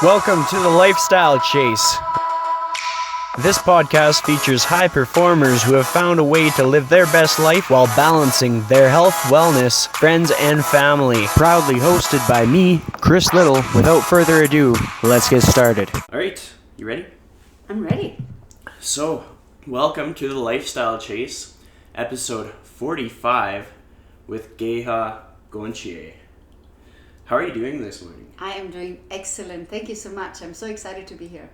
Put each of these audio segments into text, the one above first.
Welcome to the Lifestyle Chase. This podcast features high performers who have found a way to live their best life while balancing their health, wellness, friends, and family. Proudly hosted by me, Chris Little. Without further ado, let's get started. All right, you ready? I'm ready. So, welcome to the Lifestyle Chase, episode 45 with Geha, Gonthier. How are you doing this morning? I am doing excellent. Thank you so much. I'm so excited to be here.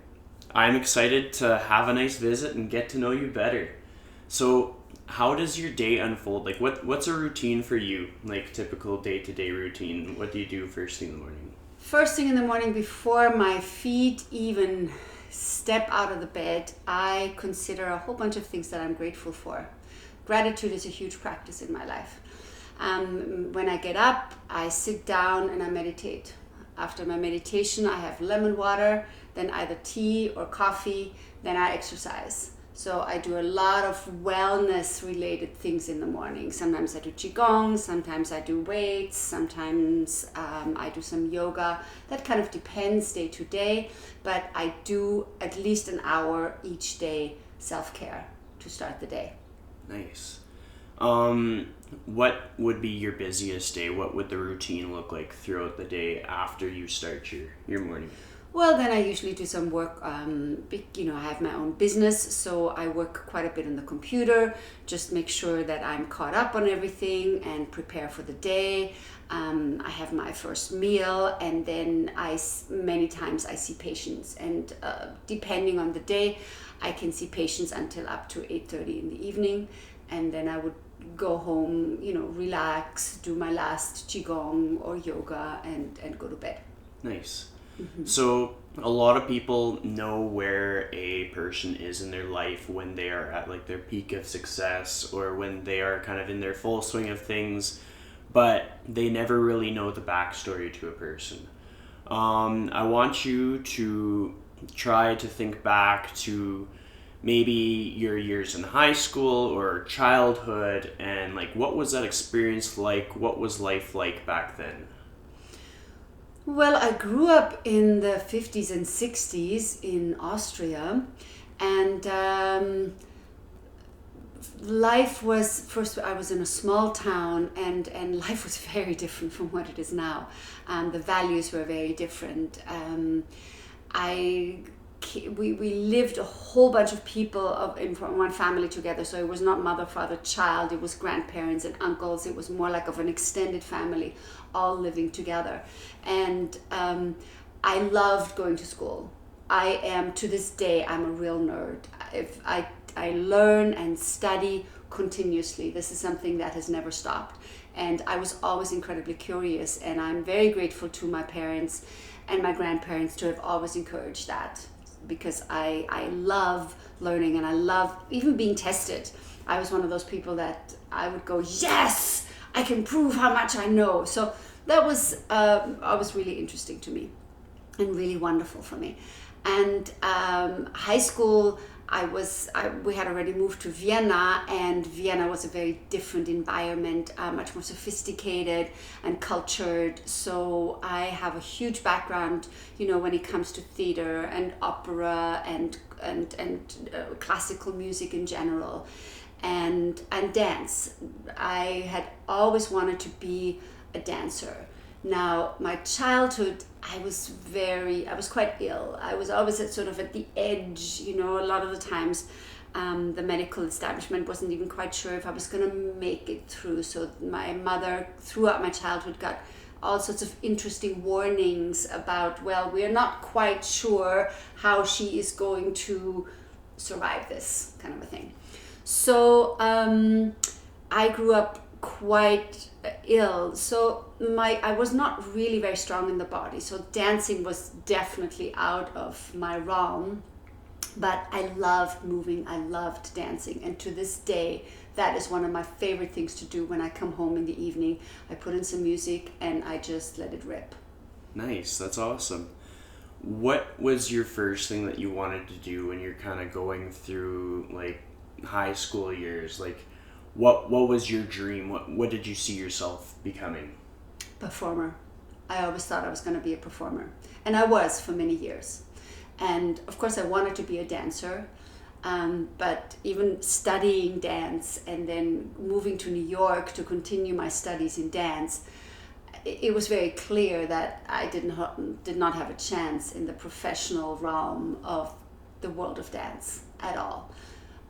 I'm excited to have a nice visit and get to know you better. So, how does your day unfold? Like, what's a routine for you? Like, typical day-to-day routine. What do you do first thing in the morning? First thing in the morning, before my feet even step out of the bed, I consider a whole bunch of things that I'm grateful for. Gratitude is a huge practice in my life. When I get up, I sit down and I meditate. After my meditation, I have lemon water, then either tea or coffee, then I exercise. So I do a lot of wellness related things in the morning. Sometimes I do qigong, sometimes I do weights, sometimes I do some yoga. That kind of depends day to day, but I do at least an hour each day self-care to start the day. Nice. What would be your busiest day? What would the routine look like throughout the day after you start your morning? Well, then I usually do some work. I have my own business, so I work quite a bit on the computer, just make sure that I'm caught up on everything and prepare for the day. I have my first meal, and then many times I see patients, and depending on the day, I can see patients until up to 8:30 in the evening, and then I would go home, relax, do my last qigong or yoga, and go to bed. Nice. Mm-hmm. So a lot of people know where a person is in their life when they are at like their peak of success or when they are kind of in their full swing of things, but they never really know the backstory to a person. I want you to try to think back to maybe your years in high school or childhood, and like, what was that experience like? What was life like back then? Well, I grew up in the 50s and 60s in Austria, and life was, first I was in a small town, and life was very different from what it is now. The values were very different. We lived a whole bunch of people in one family together, so it was not mother, father, child, it was grandparents and uncles. It was more like of an extended family all living together, and I loved going to school. I am, to this day, I'm a real nerd. If I learn and study continuously. This is something that has never stopped, and I was always incredibly curious, and I'm very grateful to my parents and my grandparents to have always encouraged that, because I love learning, and I love even being tested. I was one of those people that I would go, yes, I can prove how much I know. So that was always really interesting to me and really wonderful for me. And high school, we had already moved to Vienna, and Vienna was a very different environment, much more sophisticated and cultured. So I have a huge background, when it comes to theater and opera and classical music in general, and dance. I had always wanted to be a dancer. Now, my childhood, I was quite ill. I was always at the edge, a lot of the times. The medical establishment wasn't even quite sure if I was going to make it through. So my mother, throughout my childhood, got all sorts of interesting warnings about, well, we're not quite sure how she is going to survive this kind of a thing. So I grew up quite ill, so I was not really very strong in the body, so dancing was definitely out of my realm, but I loved moving, I loved dancing, and to this day that is one of my favorite things to do. When I come home in the evening, I put in some music and I just let it rip. Nice, that's awesome. What was your first thing that you wanted to do when you're kind of going through like high school years? Like, what was your dream? What did you see yourself becoming? Performer. I always thought I was going to be a performer. And I was for many years. And of course, I wanted to be a dancer. But even studying dance and then moving to New York to continue my studies in dance, it was very clear that I did not have a chance in the professional realm of the world of dance at all.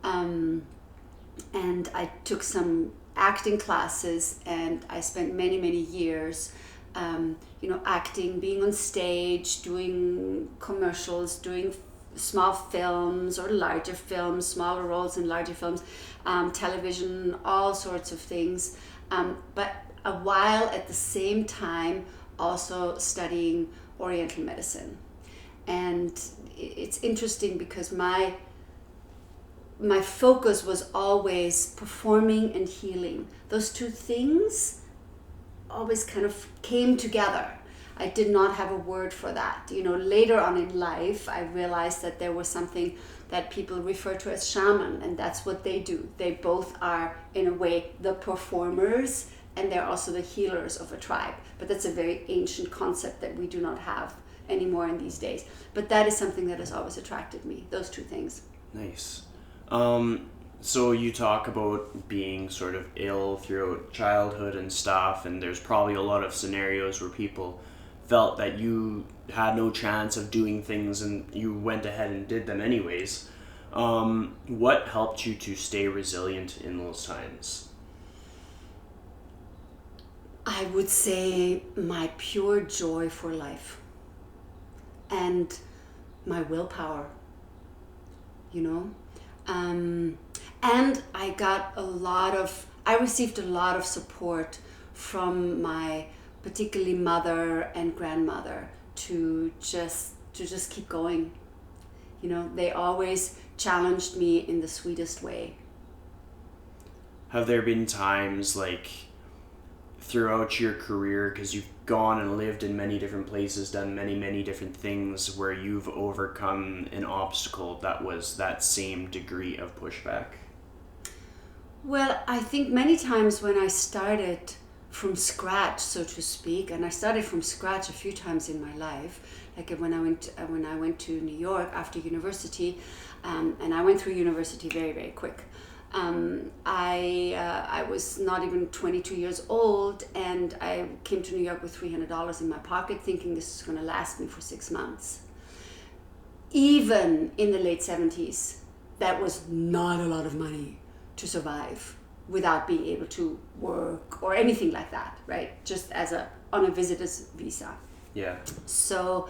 And I took some acting classes, and I spent many, many years acting, being on stage, doing commercials, doing small films or larger films, smaller roles in larger films, television, all sorts of things. But a while at the same time also studying Oriental medicine. And it's interesting because my focus was always performing and healing. Those two things always kind of came together. I did not have a word for that. Later on in life, I realized that there was something that people refer to as shaman, and that's what they do. They both are, in a way, the performers, and they're also the healers of a tribe. But that's a very ancient concept that we do not have anymore in these days. But that is something that has always attracted me, those two things. Nice. So you talk about being sort of ill throughout childhood and stuff, and there's probably a lot of scenarios where people felt that you had no chance of doing things and you went ahead and did them anyways. What helped you to stay resilient in those times? I would say my pure joy for life and my willpower, and I received a lot of support from my particularly mother and grandmother to just keep going. They always challenged me in the sweetest way. Have there been times throughout your career, because you've gone and lived in many different places, done many, many different things, where you've overcome an obstacle that was that same degree of pushback? Well, I think many times when I started from scratch, so to speak, and I started from scratch a few times in my life, like when I went to New York after university, and I went through university very, very quick. I was not even 22 years old, and I came to New York with $300 in my pocket, thinking this is going to last me for 6 months. Even in the late 70s, that was not a lot of money to survive without being able to work or anything like that, right? Just on a visitor's visa. Yeah. So,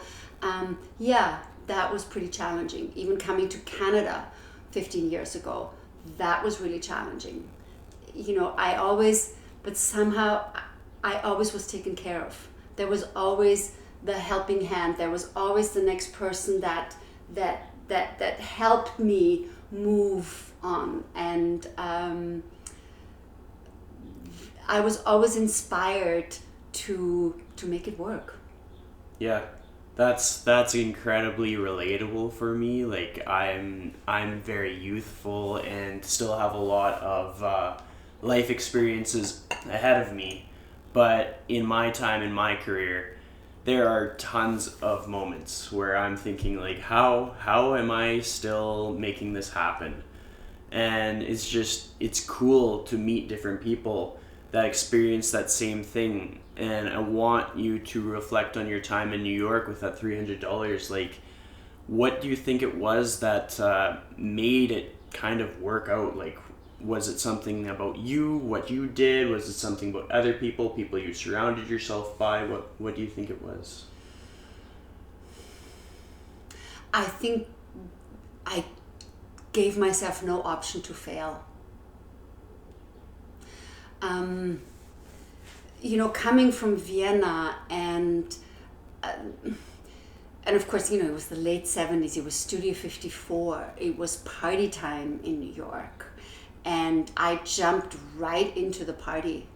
that was pretty challenging. Even coming to Canada 15 years ago, that was really challenging. I always was taken care of. There was always the helping hand. There was always the next person that helped me move on. And I was always inspired to make it work. Yeah. That's incredibly relatable for me. I'm very youthful and still have a lot of life experiences ahead of me, but in my time in my career, there are tons of moments where I'm thinking how am I still making this happen? And it's cool to meet different people that experience that same thing. And I want you to reflect on your time in New York with that $300. What do you think it was that made it kind of work out? Was it something about you, what you did? Was it something about other people you surrounded yourself by? What do you think it was? I think I gave myself no option to fail. Coming from Vienna and of course, it was the late 70s, it was Studio 54, it was party time in New York, and I jumped right into the party,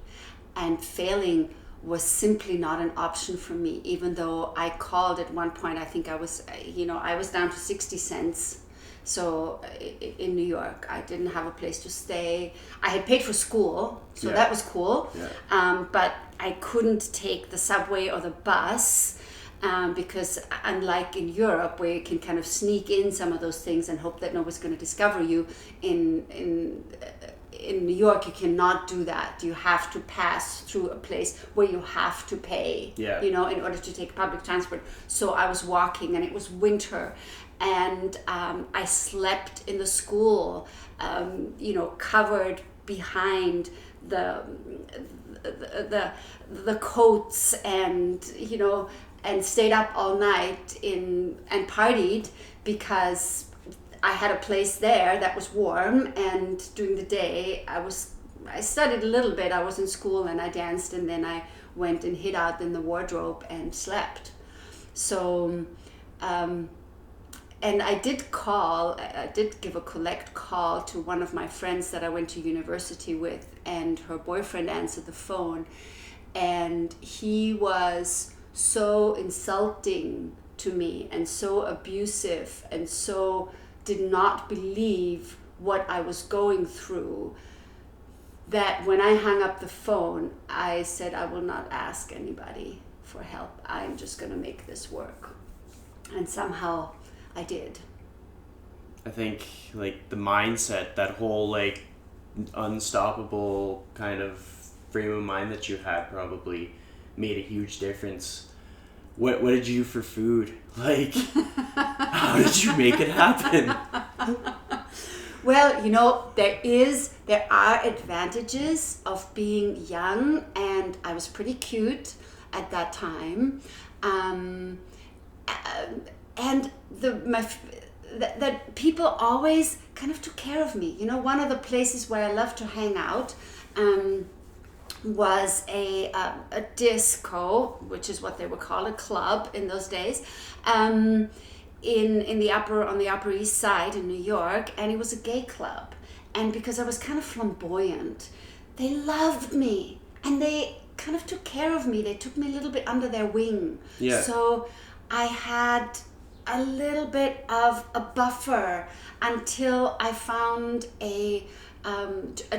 and failing was simply not an option for me, even though I called at one point, I think I was down to 60 cents. So in New York, I didn't have a place to stay. I had paid for school, so Yeah. that was cool. Yeah. But I couldn't take the subway or the bus because unlike in Europe, where you can kind of sneak in some of those things and hope that nobody's going to discover you, in New York, you cannot do that. You have to pass through a place where you have to pay, Yeah. you know, in order to take public transport. So I was walking, and it was winter, and I slept in the school, you know, covered behind the coats, and you know, and stayed up all night and partied because I had a place there that was warm, and during the day I studied a little bit. I was in school and I danced, and then I went and hid out in the wardrobe and slept. So and I did give a collect call to one of my friends that I went to university with, and her boyfriend answered the phone, and he was so insulting to me and so abusive and so did not believe what I was going through, that when I hung up the phone, I said, I will not ask anybody for help. I'm just going to make this work. And somehow I did. I think like the mindset, that whole like unstoppable kind of frame of mind that you had probably made a huge difference. What did you do for food? Like, how did you make it happen? Well, you know, there are advantages of being young, and I was pretty cute at that time, and that people always kind of took care of me. You know, one of the places where I loved to hang out was a disco, which is what they would call a club in those days, on the Upper East Side in New York, and it was a gay club. And because I was kind of flamboyant, they loved me, and they kind of took care of me. They took me a little bit under their wing. Yeah. So I had a little bit of a buffer until I found a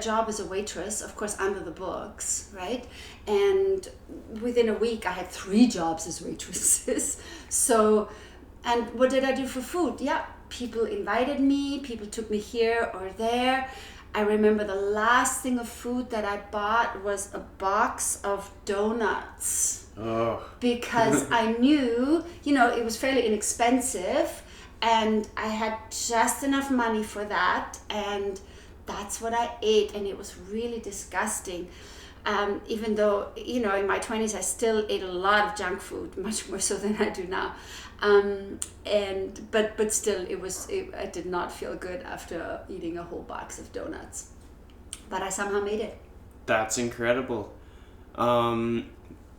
job as a waitress, of course, under the books, right? And within a week, I had 3 jobs as waitresses. So, and what did I do for food? Yeah, people invited me, people took me here or there. I remember the last thing of food that I bought was a box of donuts. Oh. Because I knew, you know, it was fairly inexpensive, and I had just enough money for that, and that's what I ate, and it was really disgusting. Even though, you know, in my 20s I still ate a lot of junk food, much more so than I do now. But still, I did not feel good after eating a whole box of donuts. But I somehow made it. That's incredible.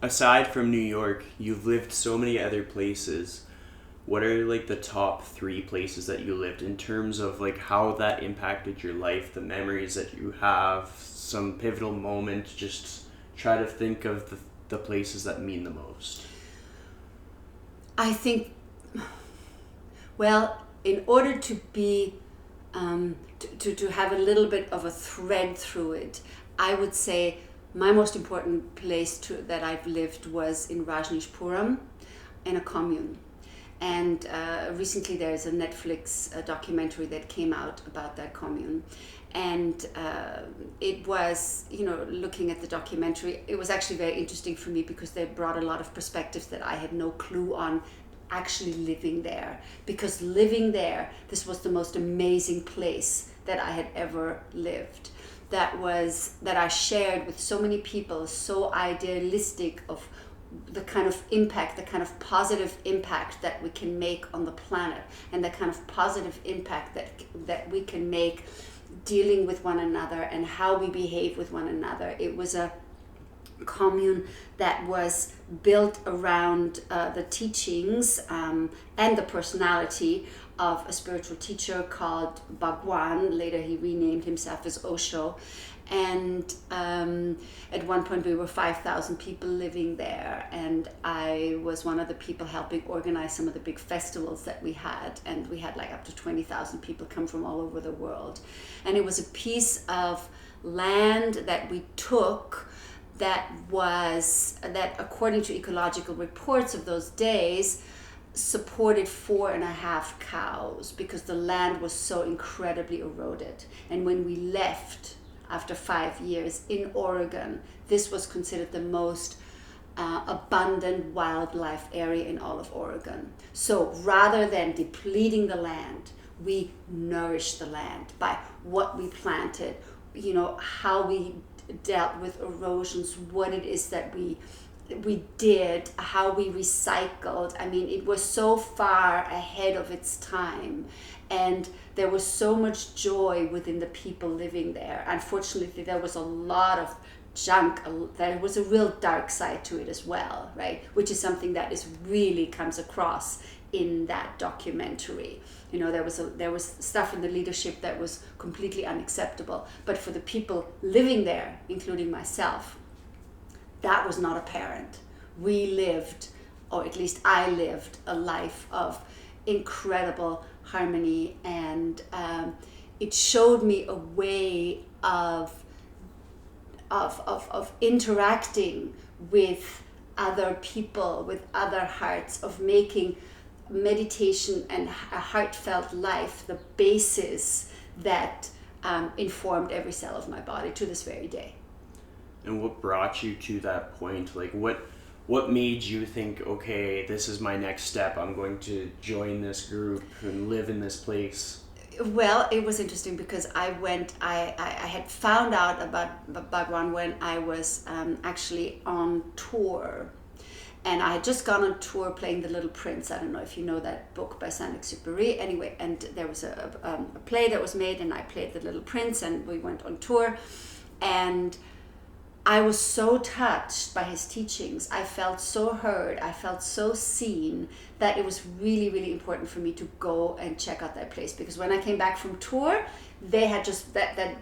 Aside from New York, you've lived so many other places. What are like the top 3 places that you lived in terms of like how that impacted your life, the memories that you have, some pivotal moment? Just try to think of the places that mean the most. I think, well, in order to be, to have a little bit of a thread through it, I would say my most important place that I've lived was in Rajneeshpuram, in a commune. And recently there's a Netflix documentary that came out about that commune. And it was, you know, looking at the documentary, it was actually very interesting for me because they brought a lot of perspectives that I had no clue on actually living there. Because living there, this was the most amazing place that I had ever lived. That I shared with so many people, so idealistic of the kind of impact, the kind of positive impact that we can make on the planet, and the kind of positive impact that we can make dealing with one another and how we behave with one another. It was a commune that was built around the teachings and the personality of a spiritual teacher called Bhagwan. Later he renamed himself as Osho. And at one point we were 5,000 people living there, and I was one of the people helping organize some of the big festivals that we had, and we had like up to 20,000 people come from all over the world. And it was a piece of land that we took that according to ecological reports of those days supported 4.5 cows, because the land was so incredibly eroded. And when we left after 5 years in Oregon, this was considered the most abundant wildlife area in all of Oregon. So rather than depleting the land, we nourished the land by what we planted, how we dealt with erosions, what it is that we did, how we recycled. I mean, it was so far ahead of its time, and there was so much joy within the people living there. Unfortunately, there was a lot of junk. There was a real dark side to it as well, right? Which is something that really comes across in that documentary. There was stuff in the leadership that was completely unacceptable, but for the people living there, including myself, that was not apparent. We lived, or at least I lived, a life of incredible harmony, and it showed me a way of interacting with other people, with other hearts, of making meditation and a heartfelt life the basis that informed every cell of my body to this very day. And what brought you to that point? Like, what made you think, okay, this is my next step, I'm going to join this group and live in this place? Well, it was interesting because I had found out about Bhagwan when I was actually on tour. And I had just gone on tour playing The Little Prince. I don't know if you know that book by Saint-Exupéry. Anyway, and there was a play that was made, and I played The Little Prince, and we went on tour. And I was so touched by his teachings. I felt so heard. I felt so seen that it was really, really important for me to go and check out that place. Because when I came back from tour, they had just, that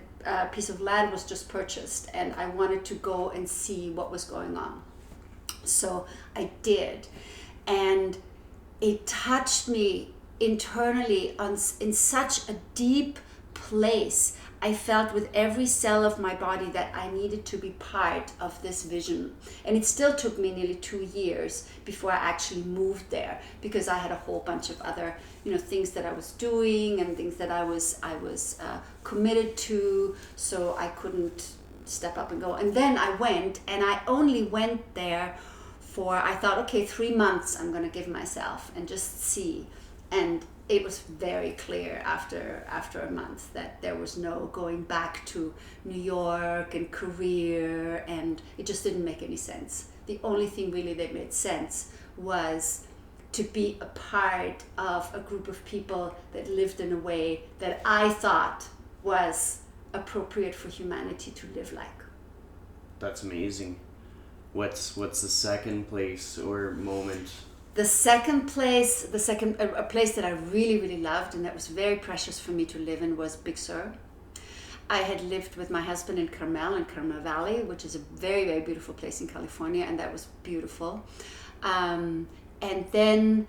piece of land was just purchased. And I wanted to go and see what was going on. So I did. And it touched me internally in such a deep place. I felt with every cell of my body that I needed to be part of this vision. And it still took me nearly 2 years before I actually moved there, because I had a whole bunch of other, things that I was doing and things that I was committed to, so I couldn't step up and go. And then I went, and I only went there I thought, okay, 3 months I'm going to give myself and just see. And it was very clear after a month that there was no going back to New York and career, and it just didn't make any sense. The only thing really that made sense was to be a part of a group of people that lived in a way that I thought was appropriate for humanity to live like. That's amazing. What's the second place or moment? The second place, a place that I really, really loved and that was very precious for me to live in was Big Sur. I had lived with my husband in Carmel Valley, which is a very, very beautiful place in California, and that was beautiful. And then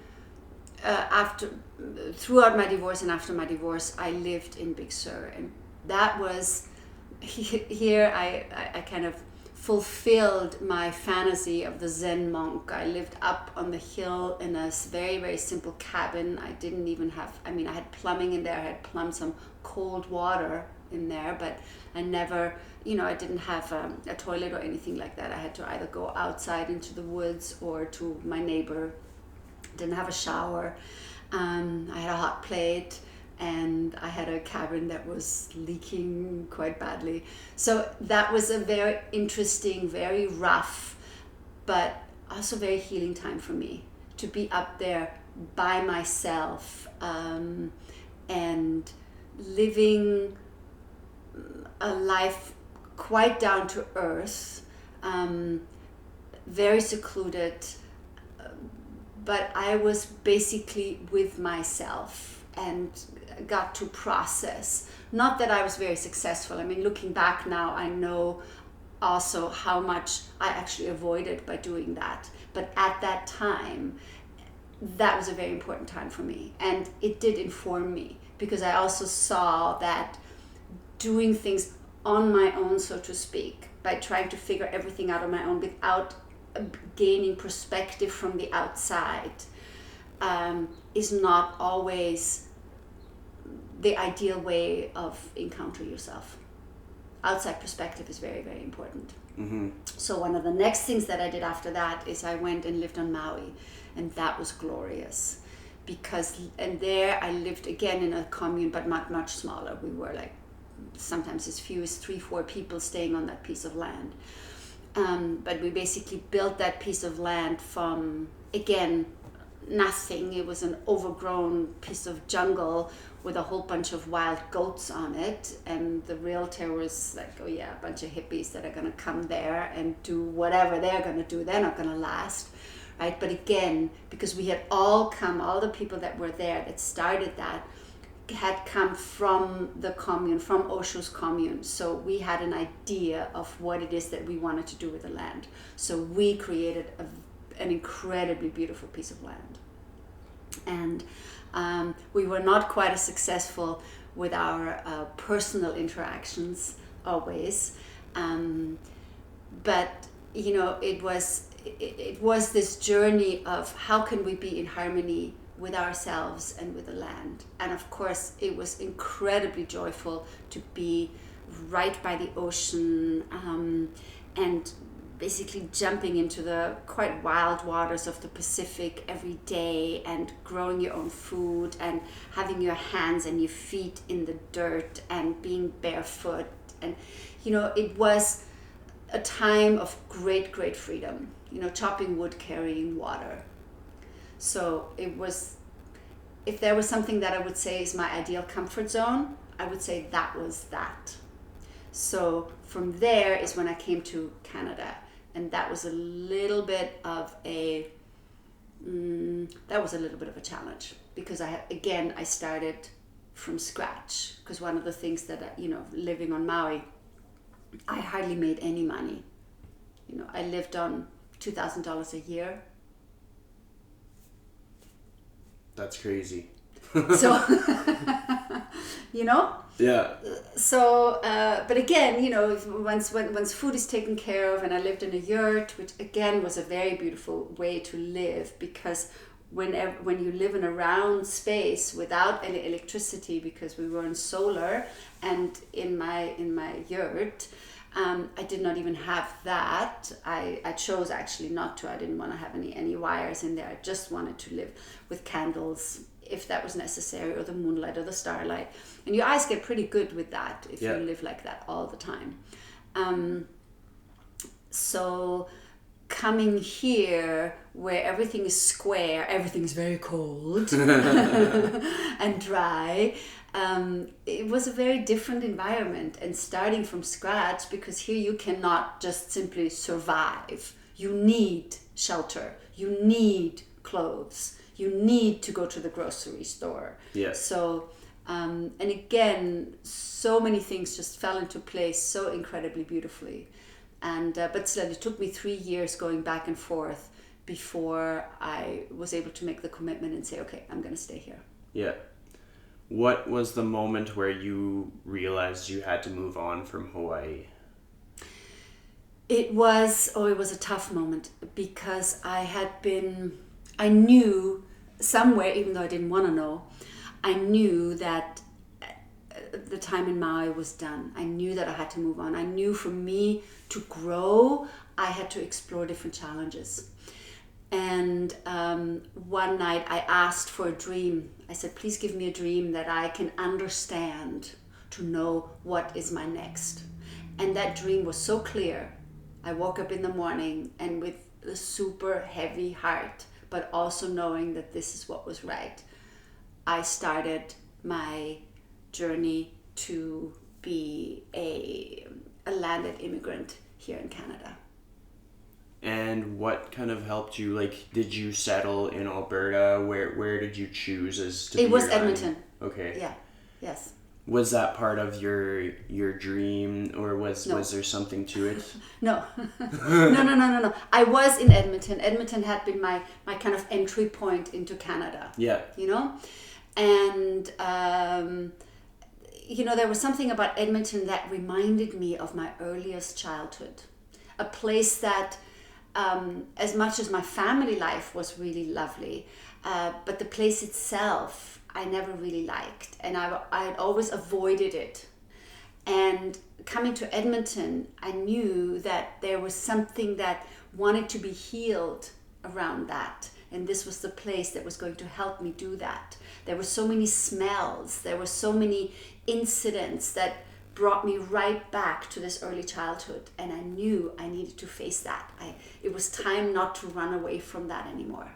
throughout my divorce and after my divorce, I lived in Big Sur, and that was here. I kind of fulfilled my fantasy of the Zen monk. I lived up on the hill in a very, very simple cabin. I didn't even have, I had plumbing in there. I had plumbed some cold water in there, but I never, I didn't have a toilet or anything like that. I had to either go outside into the woods or to my neighbor. Didn't have a shower. I had a hot plate, and I had a cabin that was leaking quite badly. So that was a very interesting, very rough, but also very healing time for me to be up there by myself, and living a life quite down to earth, very secluded, but I was basically with myself and got to process. Not that I was very successful. I mean, looking back now, I know also how much I actually avoided by doing that. But at that time, that was a very important time for me. And it did inform me, because I also saw that doing things on my own, so to speak, by trying to figure everything out on my own without gaining perspective from the outside, is not always the ideal way of encountering yourself. Outside perspective is very, very important. Mm-hmm. So one of the next things that I did after that is I went and lived on Maui, and that was glorious, and there I lived again in a commune, but much, much smaller. We were like sometimes as few as 3-4 people staying on that piece of land. But we basically built that piece of land from, again, nothing. It was an overgrown piece of jungle with a whole bunch of wild goats on it, and the realtor was like, oh yeah, a bunch of hippies that are going to come there and do whatever they're going to do. They're not going to last, right? But again, because we had all the people that were there that started that had come from the commune, from Osho's commune. So we had an idea of what it is that we wanted to do with the land. So we created an incredibly beautiful piece of land. And we were not quite as successful with our personal interactions always. But, you know, it was this journey of how can we be in harmony with ourselves and with the land. And of course, it was incredibly joyful to be right by the ocean, and basically jumping into the quite wild waters of the Pacific every day, and growing your own food, and having your hands and your feet in the dirt, and being barefoot. And, you know, it was a time of great, great freedom, you know, chopping wood, carrying water. So it was, if there was something that I would say is my ideal comfort zone, I would say that was that. So from there is when I came to Canada, and that was a little bit of a challenge, because I started from scratch, because one of the things that, you know, living on Maui, I hardly made any money. You know, I lived on $2,000 a year. That's crazy. So, you know? Yeah. So, but again, you know, once food is taken care of, and I lived in a yurt, which again was a very beautiful way to live, because when you live in a round space without any electricity, because we were on solar, and in my yurt, I did not even have that. I chose actually not to. I didn't want to have any wires in there. I just wanted to live with candles, if that was necessary, or the moonlight or the starlight. And your eyes get pretty good with that if you live like that all the time. So coming here, where everything is square, everything is very cold and dry, it was a very different environment, and starting from scratch, because here you cannot just simply survive. You need shelter, you need clothes, you need to go to the grocery store. Yes. So, and again, so many things just fell into place so incredibly beautifully. And but still, it took me 3 years going back and forth before I was able to make the commitment and say, okay, I'm going to stay here. Yeah. What was the moment where you realized you had to move on from Hawaii? It was a tough moment, because I knew somewhere, even though I didn't want to know, I knew that the time in Maui was done. I knew that I had to move on. I knew for me to grow, I had to explore different challenges. And one night I asked for a dream. I said, please give me a dream that I can understand, to know what is my next. And that dream was so clear. I woke up in the morning, and with a super heavy heart, but also knowing that this is what was right, I started my journey to be a landed immigrant here in Canada. And what kind of helped you? Like, did you settle in Alberta? Where did you choose as to be It was your line? Edmonton. Okay. Yeah. Yes. Was that part of your dream, or was No. was there something to it? No. No. I was in Edmonton. Edmonton had been my kind of entry point into Canada. Yeah. You know? And, you know, there was something about Edmonton that reminded me of my earliest childhood. A place that, as much as my family life was really lovely, but the place itself I never really liked, and I had always avoided it. And coming to Edmonton, I knew that there was something that wanted to be healed around that, and this was the place that was going to help me do that. There were so many smells, there were so many incidents that brought me right back to this early childhood, and I knew I needed to face that. It was time not to run away from that anymore.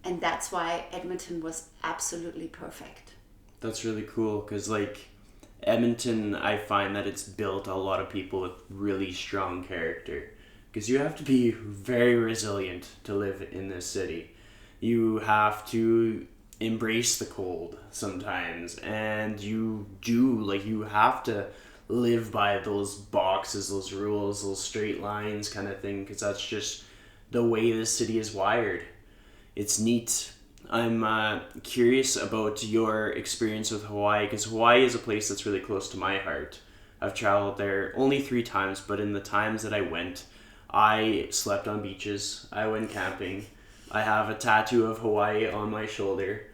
And that's why Edmonton was absolutely perfect. That's really cool, because like Edmonton, I find that it's built a lot of people with really strong character, because you have to be very resilient to live in this city. You have to embrace the cold sometimes, and you have to live by those boxes, those rules, those straight lines kind of thing, because that's just the way this city is wired. It's neat. I'm curious about your experience with Hawaii, because Hawaii is a place that's really close to my heart. I've traveled there only 3 times, but in the times that I went, I slept on beaches, I went camping, I have a tattoo of Hawaii on my shoulder.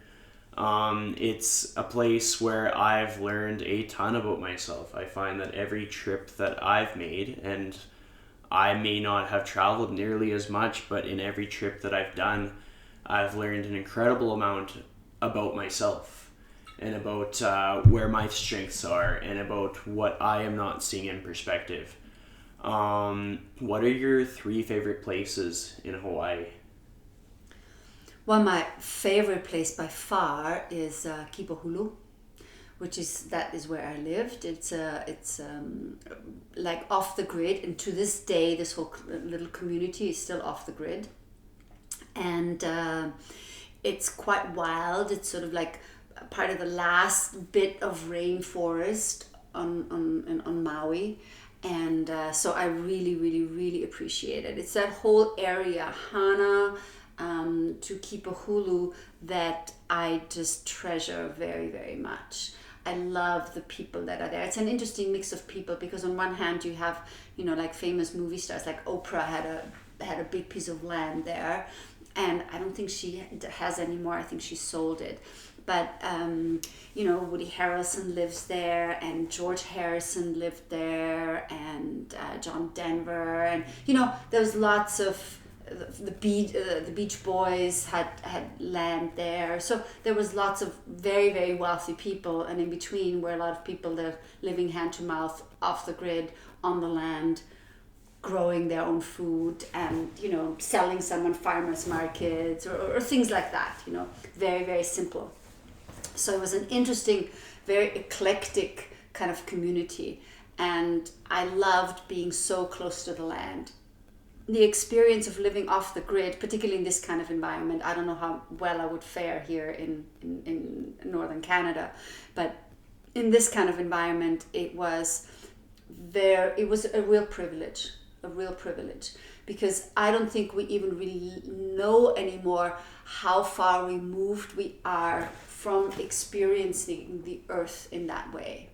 It's a place where I've learned a ton about myself. I find that every trip that I've made, and I may not have traveled nearly as much, but in every trip that I've done, I've learned an incredible amount about myself, and about where my strengths are, and about what I am not seeing in perspective. What are your 3 favorite places in Hawaii? Well, my favorite place by far is Kipahulu, which is where I lived. It's like off the grid, and to this day, this whole little community is still off the grid. And it's quite wild. It's sort of like part of the last bit of rainforest on Maui, and so I really appreciate it. It's that whole area, Hana to Kipahulu, that I just treasure very much. I love the people that are there. It's an interesting mix of people, because on one hand you have, you know, like famous movie stars, like Oprah had a big piece of land there. And I don't think she has anymore. I think she sold it. But, you know, Woody Harrelson lives there, and George Harrison lived there, and John Denver. And, you know, there was lots of, the Beach Boys had land there. So there was lots of very wealthy people. And in between were a lot of people that are living hand to mouth, off the grid, on the land, growing their own food, and, you know, selling some on farmers markets or things like that, you know, very simple. So it was an interesting, very eclectic kind of community, and I loved being so close to the land. The experience of living off the grid, particularly in this kind of environment, I don't know how well I would fare here in northern Canada, but in this kind of environment, it was a real privilege. Because I don't think we even really know anymore how far removed we are from experiencing the earth in that way.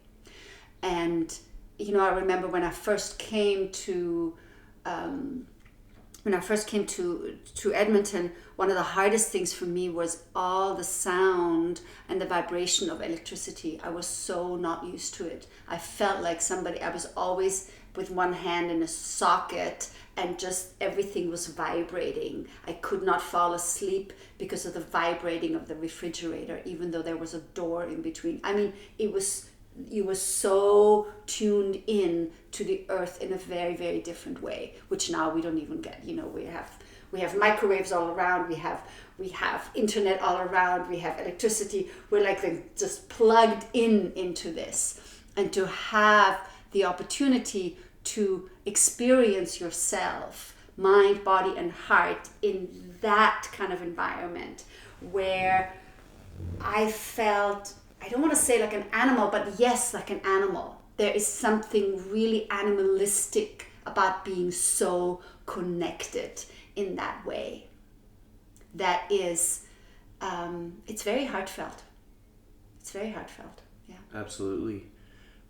And, you know, I remember when I first came to Edmonton, one of the hardest things for me was all the sound and the vibration of electricity. I was so not used to it. I felt like I was always with one hand in a socket, and just everything was vibrating. I could not fall asleep because of the vibrating of the refrigerator, even though there was a door in between. I mean, you were so tuned in to the earth in a very different way, which now we don't even get. You know, we have microwaves all around, we have internet all around, we have electricity. We're like just plugged into this, and to have the opportunity to experience yourself mind, body, and heart in that kind of environment where I felt, I don't want to say like an animal, but yes, like an animal. There is something really animalistic about being so connected in that way. That is, it's very heartfelt. It's very heartfelt, yeah. Absolutely.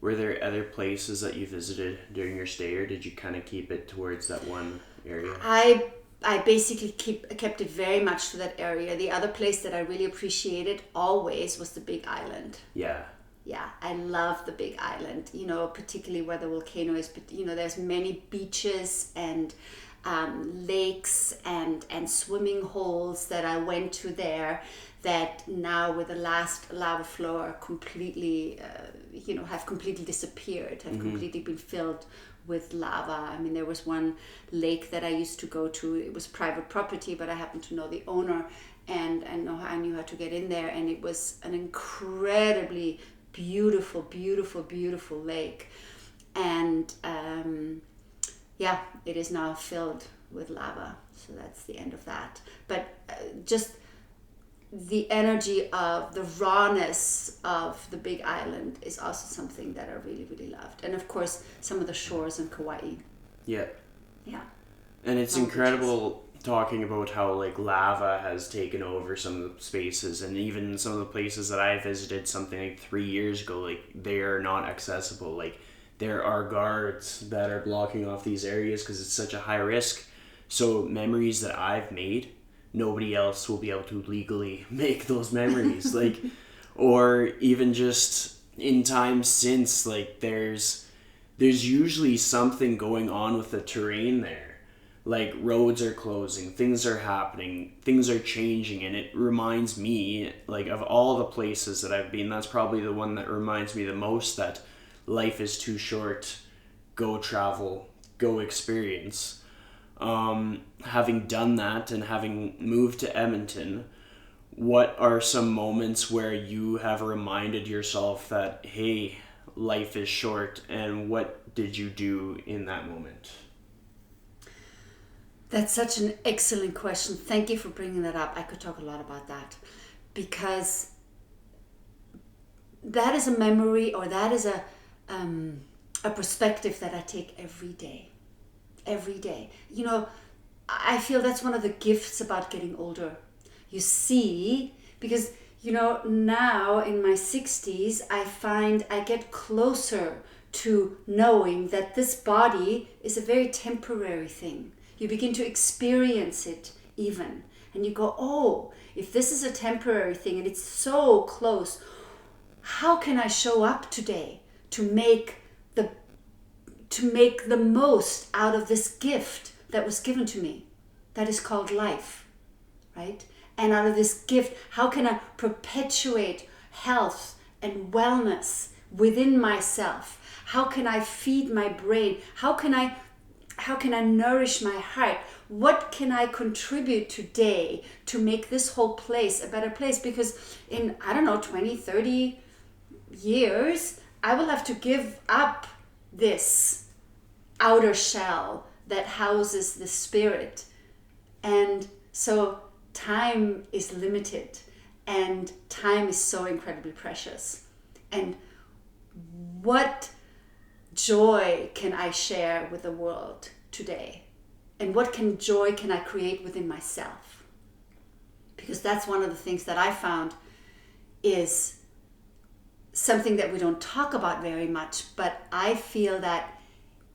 Were there other places that you visited during your stay, or did you kind of keep it towards that one area? I basically kept it very much to that area. The other place that I really appreciated always was the Big Island. Yeah. Yeah, I love the Big Island, you know, particularly where the volcano is. But, you know, there's many beaches and lakes and swimming holes that I went to there that now with the last lava flow are completely, have completely disappeared, have completely been filled with lava. I mean, there was one lake that I used to go to. It was private property, but I happened to know the owner, and I knew how to get in there, and it was an incredibly beautiful lake. And it is now filled with lava, so that's the end of that. But just the energy of the rawness of the Big Island is also something that I really loved. And of course, some of the shores in Kauai. Yeah. Yeah. And it's incredible talking about how like lava has taken over some of the spaces, and even some of the places that I visited something like 3 years ago, like they are not accessible. Like there are guards that are blocking off these areas because it's such a high risk. So memories that I've made, nobody else will be able to legally make those memories. Like, or even just in time since, like there's usually something going on with the terrain there. Like roads are closing, things are happening, things are changing, and it reminds me, like of all the places that I've been, that's probably the one that reminds me the most that life is too short, go travel, go experience. Having done that and having moved to Edmonton, what are some moments where you have reminded yourself that, hey, life is short, and what did you do in that moment? That's such an excellent question. Thank you for bringing that up. I could talk a lot about that because that is a memory, or that is a perspective that I take every day. Every day. You know, I feel that's one of the gifts about getting older. You see, because, you know, now in my 60s, I find I get closer to knowing that this body is a very temporary thing. You begin to experience it even. And you go, oh, if this is a temporary thing and it's so close, how can I show up today to make the most out of this gift that was given to me, that is called life, right? And out of this gift, how can I perpetuate health and wellness within myself? How can I feed my brain? How can I nourish my heart? What can I contribute today to make this whole place a better place? Because in, 20, 30 years, I will have to give up this outer shell that houses the spirit. And so time is limited, and time is so incredibly precious. And what joy can I share with the world today? And what joy can I create within myself? Because that's one of the things that I found is something that we don't talk about very much, but I feel that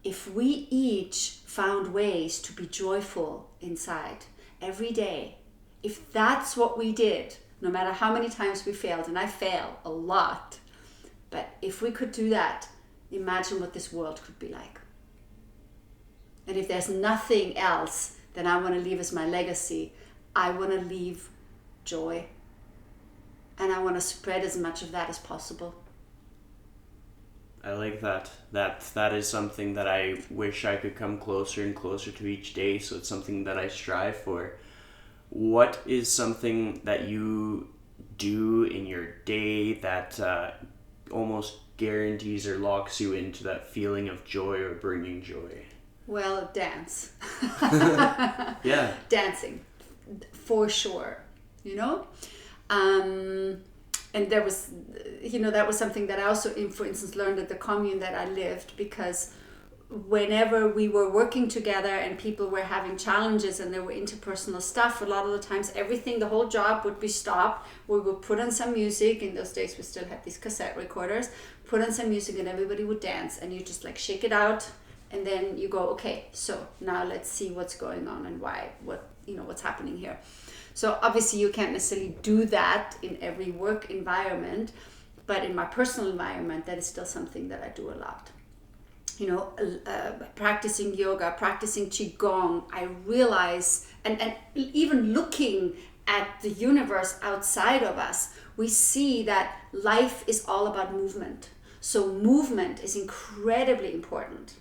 if we each found ways to be joyful inside every day, if that's what we did, no matter how many times we failed, and I fail a lot, but if we could do that, imagine what this world could be like. And if there's nothing else that I want to leave as my legacy, I want to leave joy. And I want to spread as much of that as possible. I like that. That is something that I wish I could come closer and closer to each day, so it's something that I strive for. What is something that you do in your day that almost guarantees or locks you into that feeling of joy or bringing joy? Well, dance. Yeah. Dancing, for sure, you know? And there was, that was something that I also, for instance, learned at the commune that I lived, because whenever we were working together and people were having challenges and there were interpersonal stuff, a lot of the times everything, the whole job would be stopped. We would put on some music. In those days we still had these cassette recorders, put on some music, and everybody would dance, and you just like shake it out, and then you go, okay, so now let's see what's going on and what's happening here. So obviously you can't necessarily do that in every work environment, but in my personal environment, that is still something that I do a lot. Practicing yoga, practicing qigong, I realize, and even looking at the universe outside of us, we see that life is all about movement. So movement is incredibly important.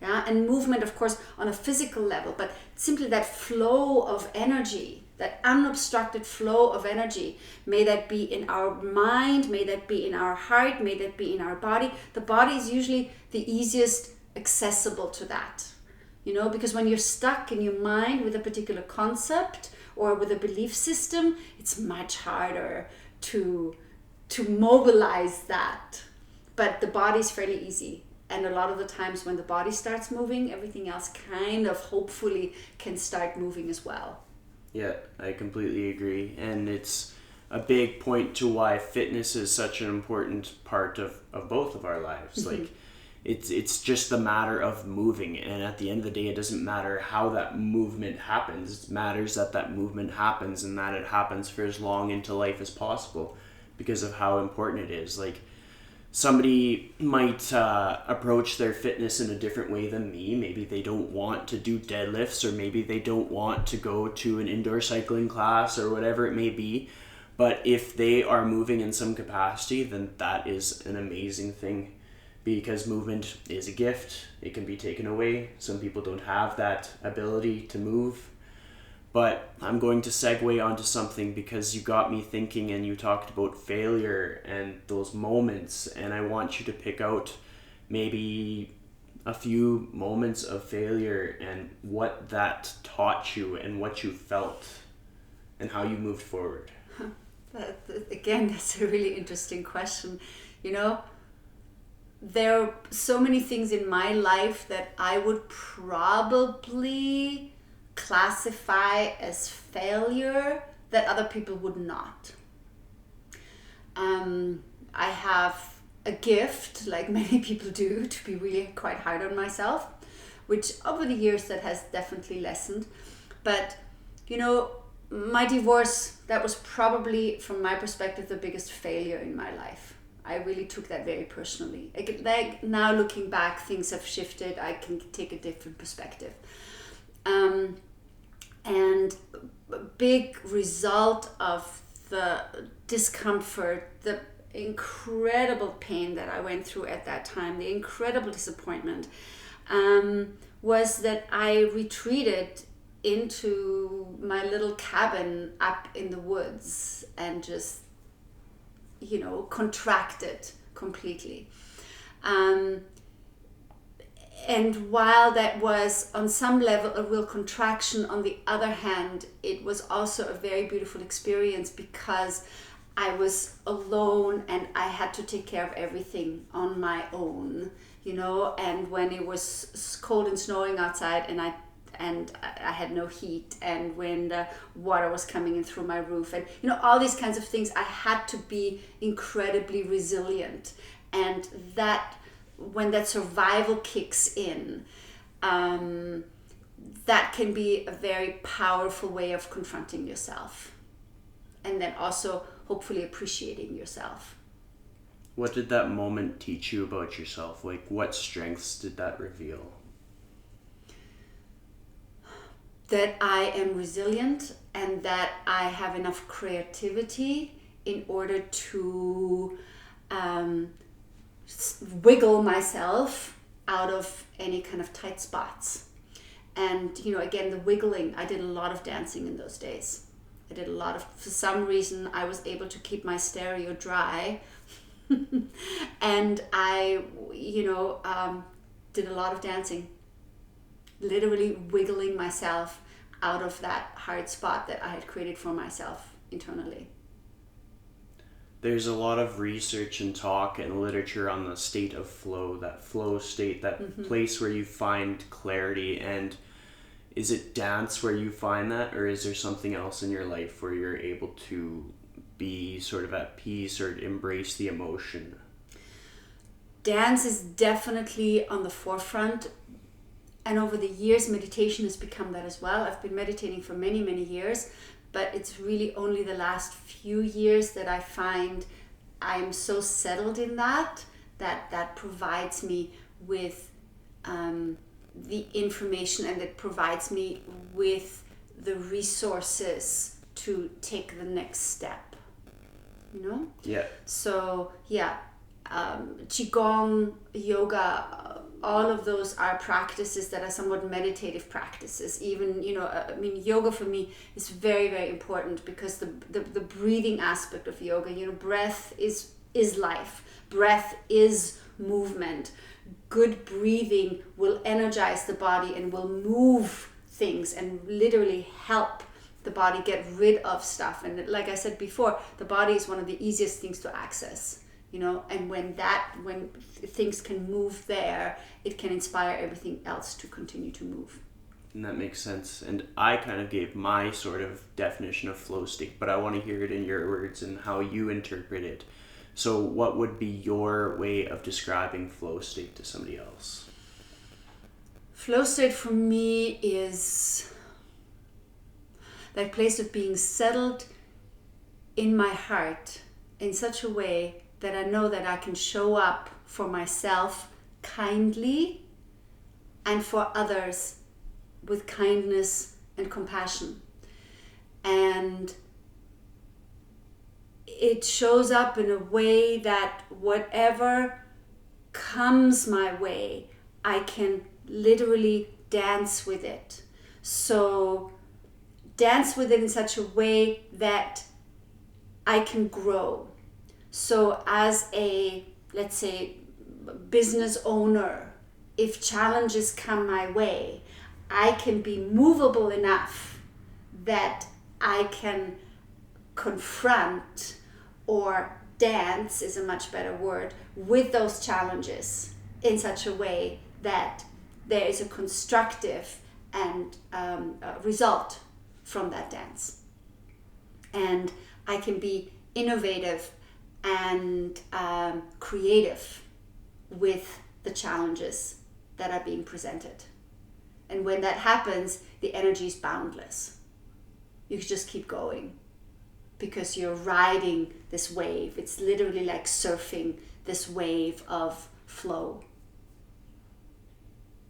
Yeah, and movement, of course, on a physical level, but simply that flow of energy, that unobstructed flow of energy, may that be in our mind, may that be in our heart, may that be in our body. The body is usually the easiest accessible to that, because when you're stuck in your mind with a particular concept or with a belief system, it's much harder to mobilize that. But the body is fairly easy. And a lot of the times when the body starts moving, everything else kind of hopefully can start moving as well. Yeah, I completely agree. And it's a big point to why fitness is such an important part of both of our lives. Mm-hmm. Like, it's just the matter of moving. And at the end of the day, it doesn't matter how that movement happens. It matters that movement happens, and that it happens for as long into life as possible because of how important it is. Like, somebody might approach their fitness in a different way than me. Maybe they don't want to do deadlifts, or maybe they don't want to go to an indoor cycling class, or whatever it may be. But if they are moving in some capacity, then that is an amazing thing, because movement is a gift. It can be taken away. Some people don't have that ability to move. But I'm going to segue onto something, because you got me thinking, and you talked about failure and those moments, and I want you to pick out maybe a few moments of failure and what that taught you and what you felt and how you moved forward. Again, that's a really interesting question. There are so many things in my life that I would probably classify as failure that other people would not. I have a gift, like many people do, to be really quite hard on myself, which over the years that has definitely lessened. But my divorce, that was probably, from my perspective, the biggest failure in my life. I really took that very personally. Like, now looking back, things have shifted. I can take a different perspective. And a big result of the discomfort, the incredible pain that I went through at that time, the incredible disappointment, was that I retreated into my little cabin up in the woods and just, contracted completely. And while that was on some level a real contraction, on the other hand, it was also a very beautiful experience, because I was alone and I had to take care of everything on my own, and when it was cold and snowing outside and I had no heat, and when the water was coming in through my roof, and all these kinds of things, I had to be incredibly resilient. And that, when that survival kicks in, that can be a very powerful way of confronting yourself, and then also hopefully appreciating yourself. What did that moment teach you about yourself? Like, what strengths did that reveal? That I am resilient, and that I have enough creativity in order to wiggle myself out of any kind of tight spots. And again, the wiggling, I did a lot of dancing in those days. For some reason I was able to keep my stereo dry and I did a lot of dancing, literally wiggling myself out of that hard spot that I had created for myself internally. There's a lot of research and talk and literature on the state of flow, that flow state, that place where you find clarity. And is it dance where you find that, or is there something else in your life where you're able to be sort of at peace or embrace the emotion? Dance is definitely on the forefront, and over the years meditation has become that as well. I've been meditating for many, many years, but it's really only the last few years that I find I'm so settled in that provides me with the information, and it provides me with the resources to take the next step, you know? Yeah. So yeah, Qigong, yoga, all of those are practices that are somewhat meditative practices. Even, I mean, yoga for me is very, very important, because the breathing aspect of yoga, breath is life. Breath is movement. Good breathing will energize the body and will move things and literally help the body get rid of stuff. And like I said before, the body is one of the easiest things to access. And when things can move there, it can inspire everything else to continue to move. And that makes sense. And I kind of gave my sort of definition of flow state, but I want to hear it in your words and how you interpret it. So what would be your way of describing flow state to somebody else? Flow state for me is that place of being settled in my heart in such a way that I know that I can show up for myself kindly and for others with kindness and compassion. And it shows up in a way that whatever comes my way, I can literally dance with it. So dance with it in such a way that I can grow. So as a, let's say, business owner, if challenges come my way, I can be movable enough that I can confront, or dance is a much better word, with those challenges in such a way that there is a constructive and result from that dance. And I can be innovative and creative with the challenges that are being presented. And when that happens, the energy is boundless. You just keep going because you're riding this wave. It's literally like surfing this wave of flow.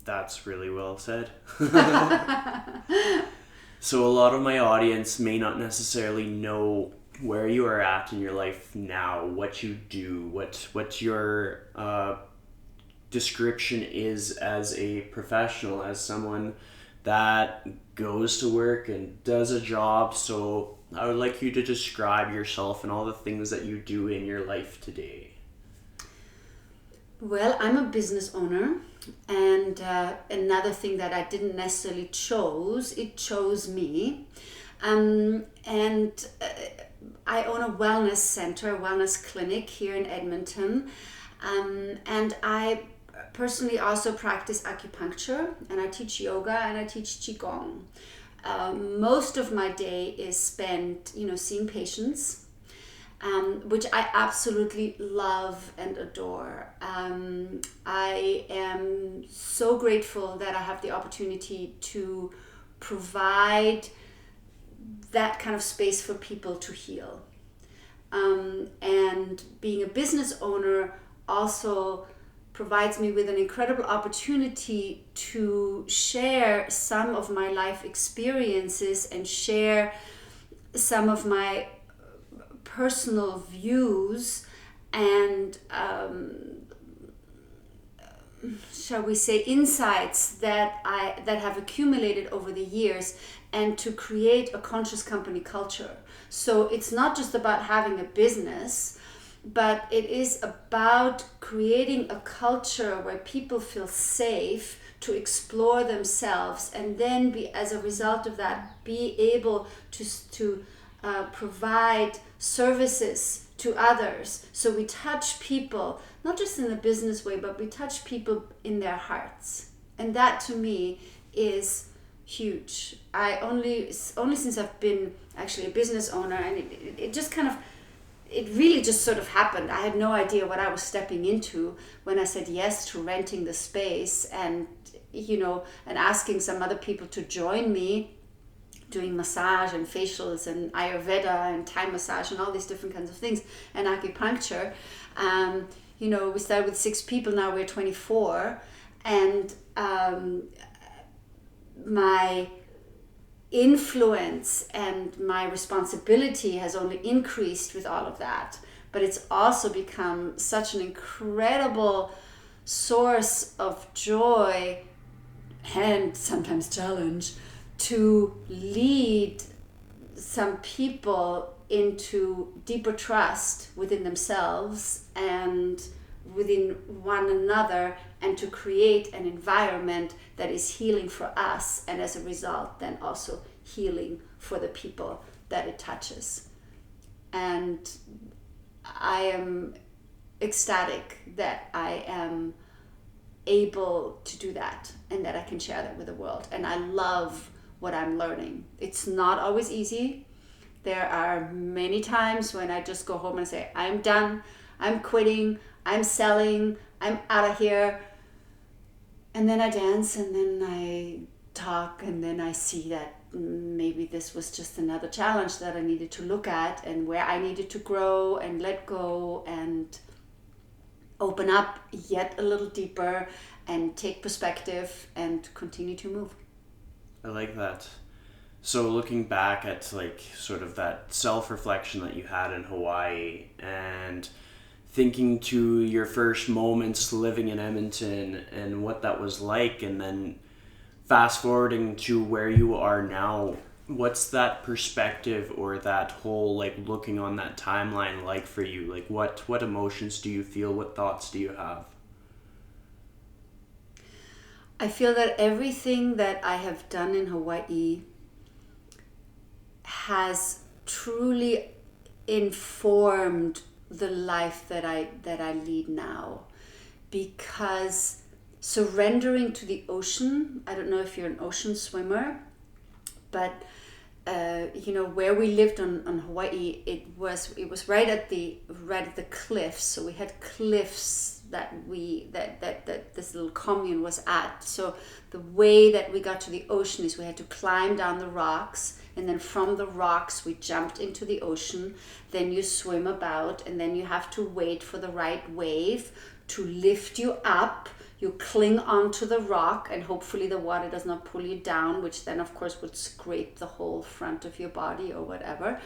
That's really well said. So a lot of my audience may not necessarily know where you are at in your life now, what you do, what your description is as a professional, as someone that goes to work and does a job. So I would like you to describe yourself and all the things that you do in your life today. Well, I'm a business owner, and another thing that I didn't necessarily choose, it chose me. And I own a wellness center, a wellness clinic here in Edmonton. And I personally also practice acupuncture, and I teach yoga, and I teach Qigong. Most of my day is spent, seeing patients, which I absolutely love and adore. I am so grateful that I have the opportunity to provide that kind of space for people to heal. And being a business owner also provides me with an incredible opportunity to share some of my life experiences and share some of my personal views and shall we say insights that have accumulated over the years, and to create a conscious company culture. So it's not just about having a business, but it is about creating a culture where people feel safe to explore themselves, and then be, as a result of that, be able to provide services to others. So we touch people, not just in a business way, but we touch people in their hearts. And that to me is huge. I only since I've been actually a business owner, and it just kind of, it really just sort of happened. I had no idea what I was stepping into when I said yes to renting the space, and and asking some other people to join me doing massage and facials and Ayurveda and Thai massage and all these different kinds of things, and acupuncture. We started with 6 people, now we're 24, and my influence and my responsibility has only increased with all of that. But it's also become such an incredible source of joy and sometimes challenge to lead some people into deeper trust within themselves and within one another, and to create an environment that is healing for us, and as a result then also healing for the people that it touches. And I am ecstatic that I am able to do that, and that I can share that with the world. And I love what I'm learning. It's not always easy. There are many times when I just go home and say, I'm done, I'm quitting, I'm selling, I'm out of here. And then I dance, and then I talk, and then I see that maybe this was just another challenge that I needed to look at, and where I needed to grow and let go and open up yet a little deeper and take perspective and continue to move. I like that. So looking back at sort of that self-reflection that you had in Hawaii, and thinking to your first moments living in Edmonton and what that was like, and then fast forwarding to where you are now, what's that perspective or that whole looking on that timeline like for you? What emotions do you feel? What thoughts do you have? I feel that everything that I have done in Hawaii has truly informed the life that I lead now, because surrendering to the ocean, I don't know if you're an ocean swimmer, but where we lived on Hawaii, it was right at the cliffs. So we had cliffs that this little commune was at. So the way that we got to the ocean is we had to climb down the rocks, and then from the rocks we jumped into the ocean. Then you swim about, and then you have to wait for the right wave to lift you up. You cling onto the rock, and hopefully the water does not pull you down, which then of course would scrape the whole front of your body or whatever,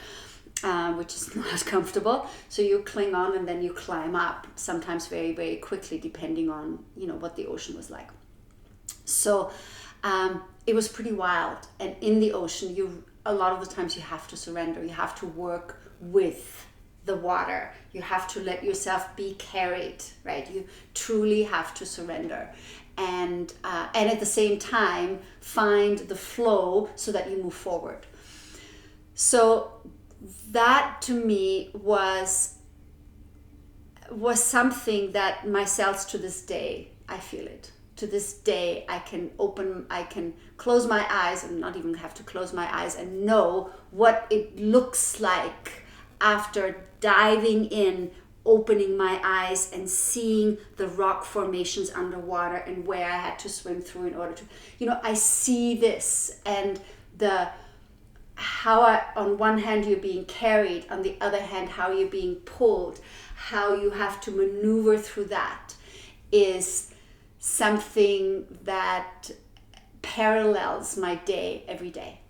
which is not comfortable. So you cling on, and then you climb up, sometimes very, very quickly, depending on what the ocean was like. So it was pretty wild. And in the ocean, a lot of the times you have to surrender. You have to work with the water. You have to let yourself be carried, right? You truly have to surrender, and at the same time find the flow so that you move forward. So that to me was something that my cells, to this day, I feel it. To this day, I can close my eyes, and not even have to close my eyes, and know what it looks like after diving in, opening my eyes and seeing the rock formations underwater, and where I had to swim through in order to, I see this, and on one hand you're being carried, on the other hand how you're being pulled, how you have to maneuver through that is something that parallels my day every day.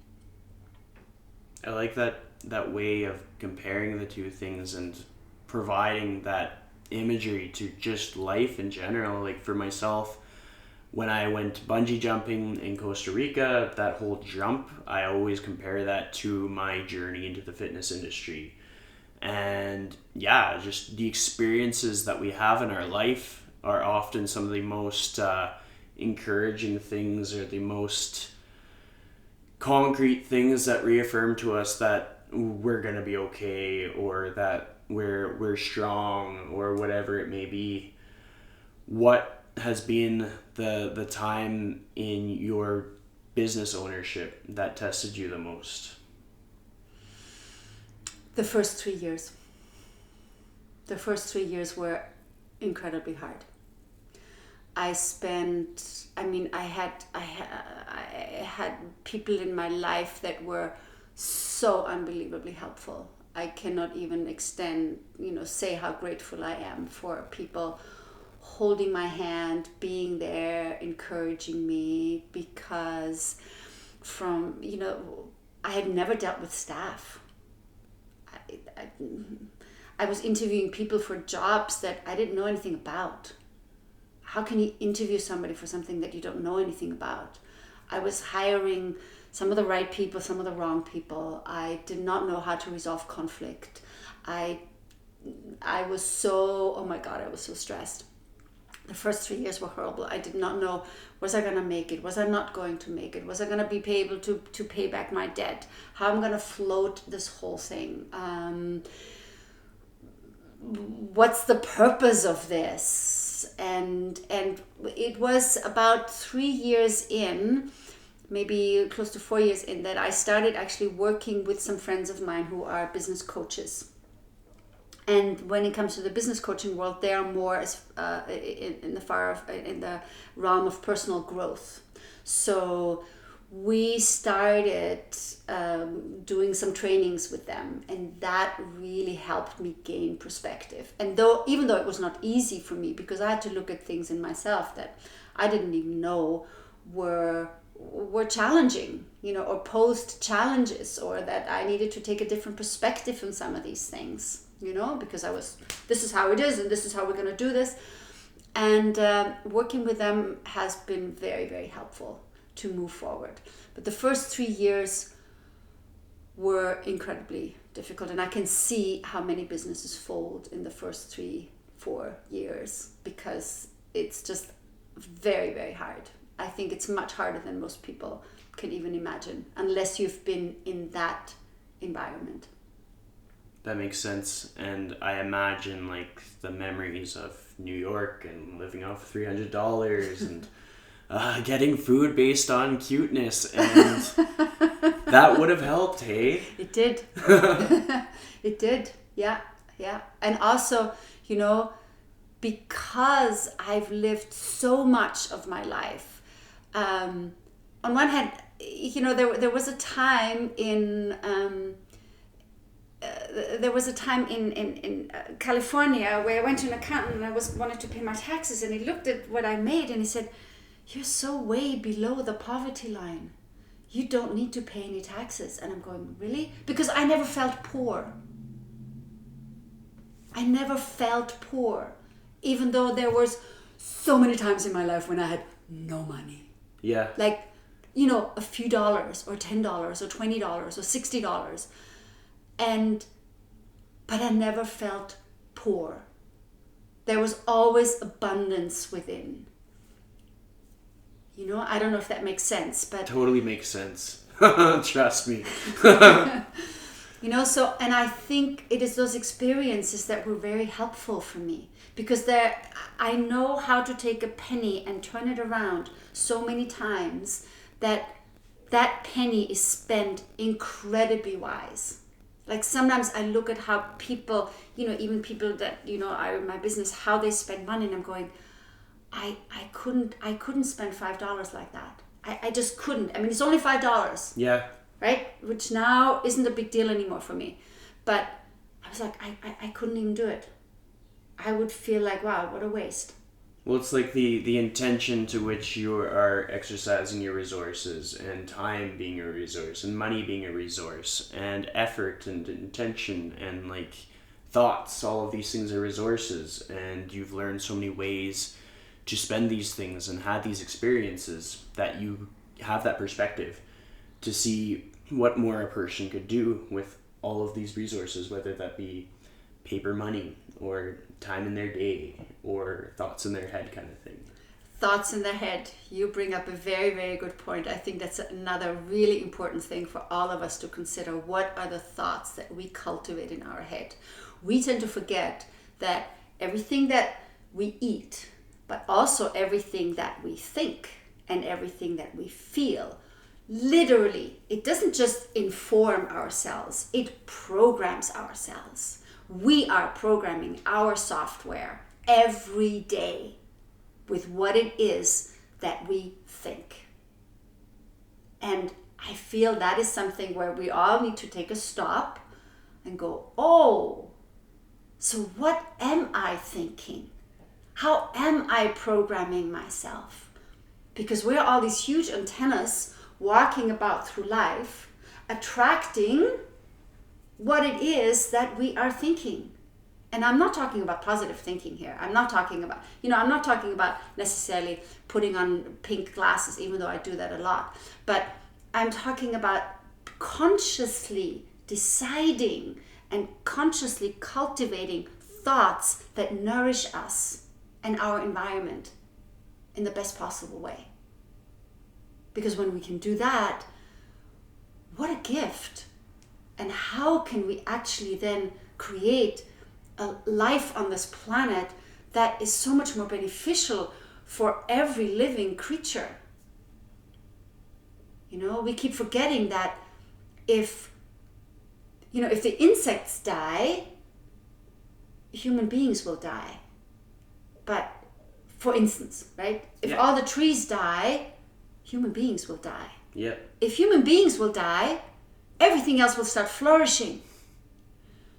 I like that way of comparing the two things and providing that imagery to just life in general. Like for myself, when I went bungee jumping in Costa Rica, that whole jump, I always compare that to my journey into the fitness industry. And yeah, just the experiences that we have in our life are often some of the most encouraging things or the most concrete things that reaffirm to us that we're gonna be okay, or that we're strong, or whatever it may be. What has been the time in your business ownership that tested you the most? The first 3 years. The first 3 years were incredibly hard. I had people in my life that were so unbelievably helpful. I cannot even say how grateful I am for people holding my hand, being there, encouraging me, because I had never dealt with staff. I was interviewing people for jobs that I didn't know anything about. How can you interview somebody for something that you don't know anything about? I was hiring some of the right people, some of the wrong people. I did not know how to resolve conflict. I was so, oh my God, I was so stressed. The first 3 years were horrible. I did not know, was I going to make it? Was I not going to make it? Was I going to be able to pay back my debt? How am I going to float this whole thing? What's the purpose of this? And it was about 3 years in, maybe close to 4 years in, that I started actually working with some friends of mine who are business coaches. And when it comes to the business coaching world, they are more in the realm of personal growth. So we started doing some trainings with them, and that really helped me gain perspective. And even though it was not easy for me, because I had to look at things in myself that I didn't even know were challenging, or posed challenges, or that I needed to take a different perspective on some of these things. Because this is how it is, and this is how we're going to do this. And working with them has been very, very helpful to move forward. But the first 3 years were incredibly difficult, and I can see how many businesses fold in the first 3-4 years, because it's just very, very hard. I think it's much harder than most people can even imagine, unless you've been in that environment. That makes sense. And I imagine the memories of New York and living off $300 and getting food based on cuteness, and that would have helped, hey? It did. It did. Yeah. And also, because I've lived so much of my life, on one hand, there was a time in California where I went to an accountant and I wanted to pay my taxes, and he looked at what I made and he said, "You're so way below the poverty line. You don't need to pay any taxes." And I'm going, really? Because I never felt poor. I never felt poor, even though there was so many times in my life when I had no money. Yeah. A few dollars or $10 or $20 or $60. But I never felt poor. There was always abundance within. I don't know if that makes sense, but totally makes sense. Trust me. And I think it is those experiences that were very helpful for me, because I know how to take a penny and turn it around so many times that penny is spent incredibly wise. Sometimes I look at how people, even people that, are in my business, how they spend money, and I'm going, I couldn't spend $5 like that. I just couldn't. I mean, it's only $5. Yeah. Right? Which now isn't a big deal anymore for me. But I was like, I couldn't even do it. I would feel like, wow, what a waste. Well, it's the intention to which you are exercising your resources, and time being a resource, and money being a resource, and effort and intention and thoughts. All of these things are resources, and you've learned so many ways to spend these things and have these experiences that you have that perspective to see what more a person could do with all of these resources, whether that be paper money or time in their day or thoughts in their head kind of thing. thoughts in their head. You bring up a very, very good point. I think that's another really important thing for all of us to consider. What are the thoughts that we cultivate in our head? We tend to forget that everything that we eat, but also everything that we think and everything that we feel, literally, it doesn't just inform ourselves, it programs ourselves. We are programming our software every day with what it is that we think. And I feel that is something where we all need to take a stop and go, oh, so what am I thinking? How am I programming myself? Because we're all these huge antennas walking about through life, attracting what it is that we are thinking. And I'm not talking about positive thinking here. I'm not talking about necessarily putting on pink glasses, even though I do that a lot. But I'm talking about consciously deciding and consciously cultivating thoughts that nourish us and our environment in the best possible way. Because when we can do that, what a gift. And how can we actually then create a life on this planet that is so much more beneficial for every living creature? You know, we keep forgetting that if the insects die, human beings will die. But for instance, right? If all the trees die, human beings will die. Yep. If human beings will die, everything else will start flourishing.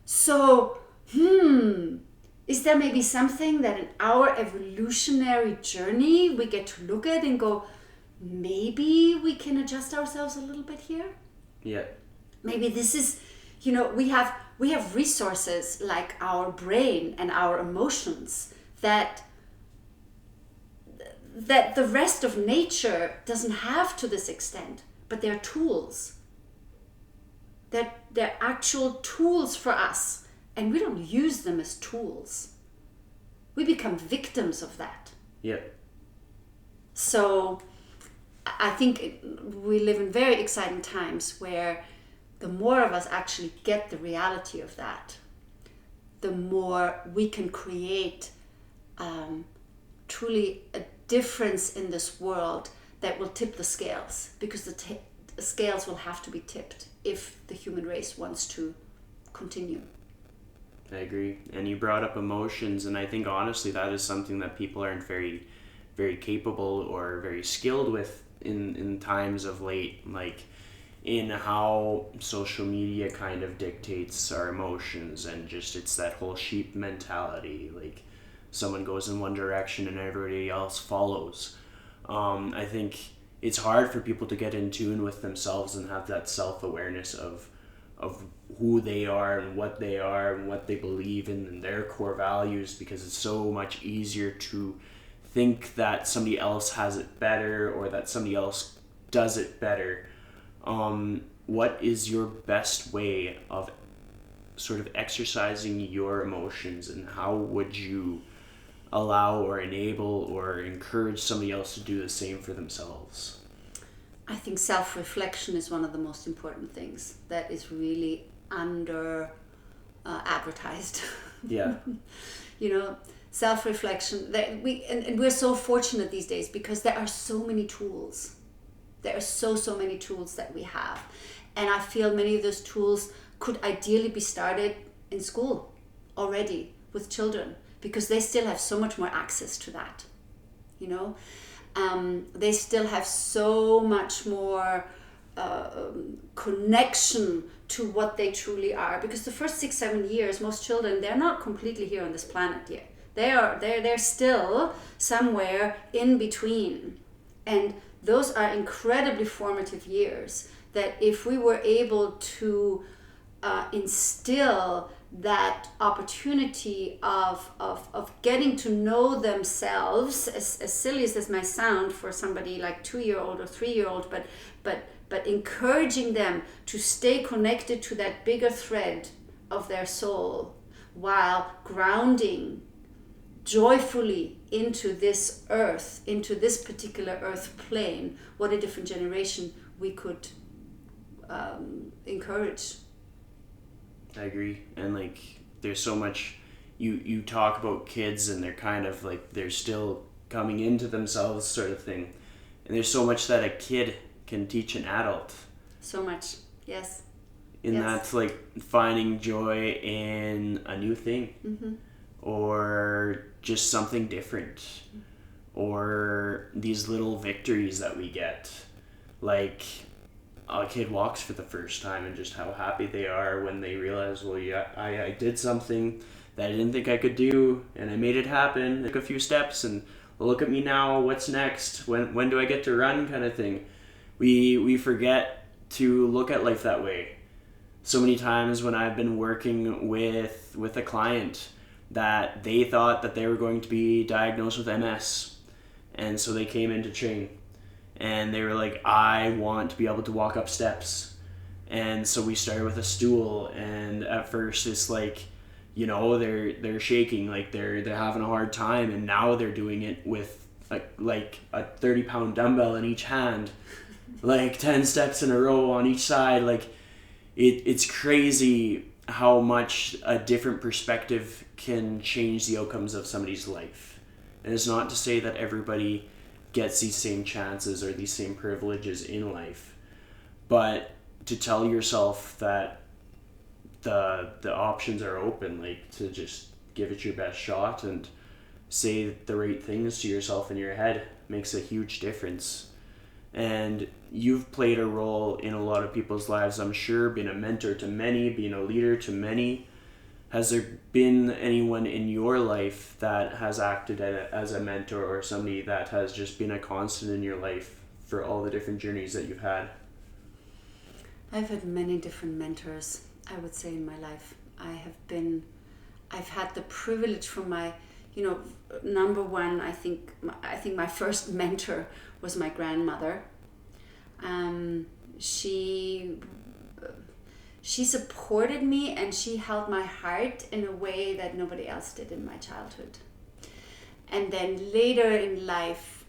So, is there maybe something that in our evolutionary journey we get to look at and go, maybe we can adjust ourselves a little bit here? Yeah. Maybe this is, we have resources like our brain and our emotions that the rest of nature doesn't have to this extent, but they're tools. They're actual tools for us, and we don't use them as tools. We become victims of that. Yep. So I think we live in very exciting times where the more of us actually get the reality of that, the more we can create truly a difference in this world that will tip the scales, because the scales will have to be tipped if the human race wants to continue. I agree. And you brought up emotions, and I think honestly that is something that people aren't very, very capable or very skilled with in times of late, like in how social media kind of dictates our emotions, and just it's that whole sheep mentality, like someone goes in one direction and everybody else follows. I think it's hard for people to get in tune with themselves and have that self-awareness of who they are and what they believe in and their core values, because it's so much easier to think that somebody else has it better or that somebody else does it better. What is your best way of sort of exercising your emotions, and how would you allow or enable or encourage somebody else to do the same for themselves? I think self-reflection is one of the most important things that is really under advertised. Yeah. Self-reflection, that we're so fortunate these days because there are so many tools. There are so many tools that we have, and I feel many of those tools could ideally be started in school already with children, because they still have so much more access to that. They still have so much more connection to what they truly are, because the first 6-7 years, most children, they're not completely here on this planet yet. They're still somewhere in between, and those are incredibly formative years that if we were able to instill that opportunity of getting to know themselves, as silly as this might sound for somebody like 2-year-old or 3-year-old, but encouraging them to stay connected to that bigger thread of their soul while grounding joyfully into this earth, into this particular earth plane, what a different generation we could encourage. I agree. And like there's so much you talk about kids and they're kind of like they're still coming into themselves sort of thing. And there's so much that a kid can teach an adult. So much. Yes. And that's like finding joy in a new thing. Mm-hmm. Or just something different, or these little victories that we get, like a kid walks for the first time and just how happy they are when they realize, well, yeah, I did something that I didn't think I could do and I made it happen. Took a few steps and look at me now, what's next, when do I get to run, kind of thing. We forget to look at life that way. So many times when I've been working with a client that they thought that they were going to be diagnosed with MS, and so they came in to train and they were like, I want to be able to walk up steps. And so we started with a stool, and at first it's like, you know, they're shaking, like they're having a hard time, and now they're doing it with like a 30-pound dumbbell in each hand, like 10 steps in a row on each side. Like it's crazy how much a different perspective can change the outcomes of somebody's life. And it's not to say that everybody gets these same chances or these same privileges in life, but to tell yourself that the options are open, like to just give it your best shot and say the right things to yourself in your head makes a huge difference. And you've played a role in a lot of people's lives, I'm sure, being a mentor to many, being a leader to many. Has there been anyone in your life that has acted as a mentor, or somebody that has just been a constant in your life for all the different journeys that you've had? I've had many different mentors, I would say, in my life. I've had the privilege from my, number one, I think my first mentor was my grandmother. She supported me and she held my heart in a way that nobody else did in my childhood. And then later in life,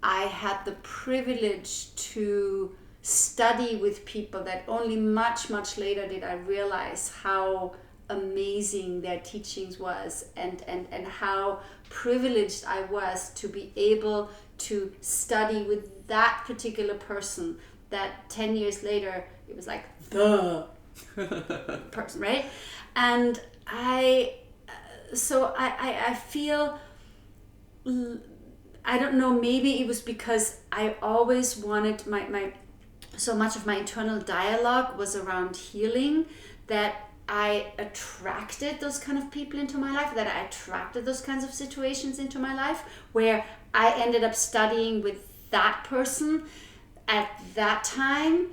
I had the privilege to study with people that only much, much later did I realize how amazing their teachings was, and how privileged I was to be able to study with that particular person that 10 years later it was like the person, right? And I feel, I don't know, maybe it was because I always wanted my so much of my internal dialogue was around healing, that I attracted those kind of people into my life, that I attracted those kinds of situations into my life, where I ended up studying with that person at that time,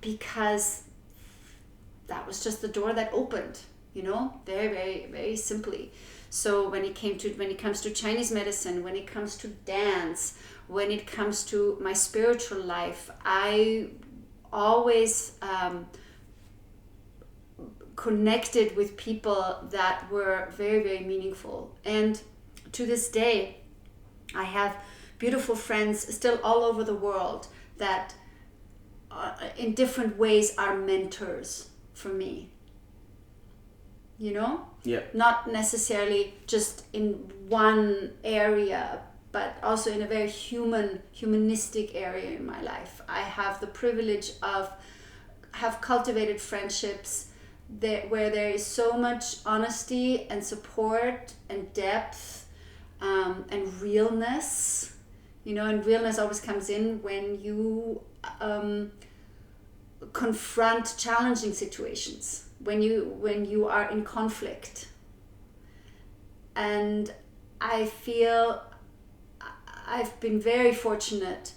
because that was just the door that opened, very, very, very simply. So when it comes to Chinese medicine, when it comes to dance, when it comes to my spiritual life, I always connected with people that were very, very meaningful. And to this day, I have beautiful friends still all over the world that in different ways are mentors for me. Yeah. Not necessarily just in one area, but also in a very humanistic area in my life. I have the privilege of have cultivated friendships where there is so much honesty and support and depth, and realness. And realness always comes in when you confront challenging situations, when you are in conflict. And I feel I've been very fortunate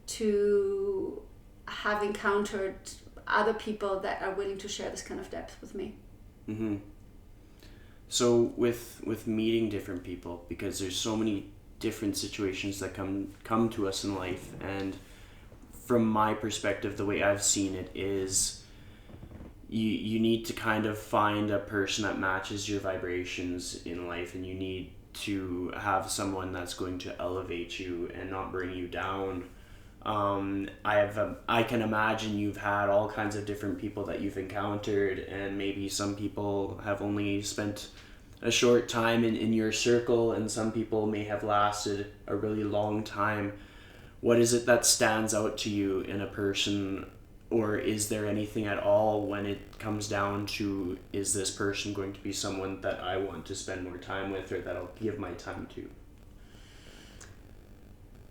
to have encountered other people that are willing to share this kind of depth with me. Mm-hmm. So with meeting different people, because there's so many different situations that come to us in life, and from my perspective, the way I've seen it is you need to kind of find a person that matches your vibrations in life, and you need to have someone that's going to elevate you and not bring you down. I can imagine you've had all kinds of different people that you've encountered, and maybe some people have only spent a short time in your circle, and some people may have lasted a really long time. What is it that stands out to you in a person, or is there anything at all when it comes down to, is this person going to be someone that I want to spend more time with, or that I'll give my time to?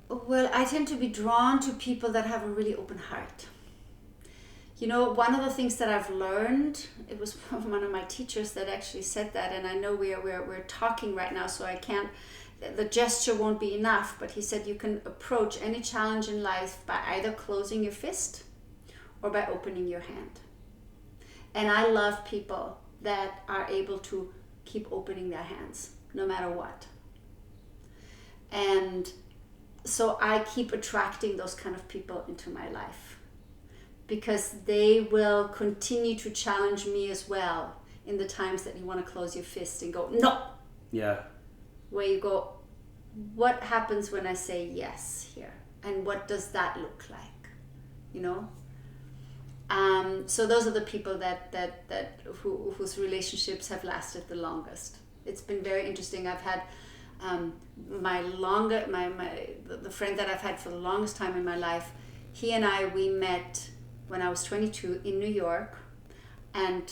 Well, I tend to be drawn to people that have a really open heart. You know, one of the things that I've learned, it was one of my teachers that actually said that, and I know we're talking right now, so I can't, the gesture won't be enough, but he said you can approach any challenge in life by either closing your fist or by opening your hand. And I love people that are able to keep opening their hands, no matter what. And so I keep attracting those kind of people into my life, because they will continue to challenge me as well in the times that you want to close your fist and go, no. Yeah. Where you go, what happens when I say yes here? And what does that look like? You know? So those are the people whose relationships have lasted the longest. It's been very interesting. I've had the friend that I've had for the longest time in my life, he and we met when I was 22 in New York, and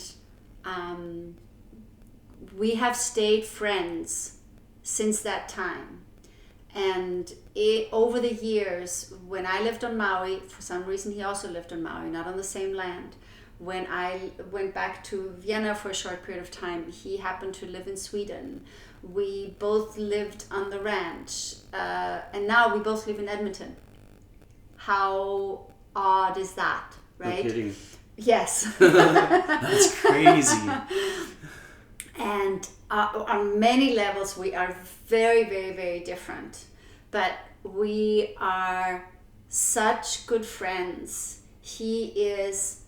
we have stayed friends since that time. And over the years, when I lived on Maui, for some reason he also lived on Maui, not on the same land. When I went back to Vienna for a short period of time, he happened to live in Sweden. We both lived on the ranch, and now we both live in Edmonton. How odd is that, right? No kidding. Yes. That's crazy. And on many levels, we are very, very, very different. But we are such good friends. He is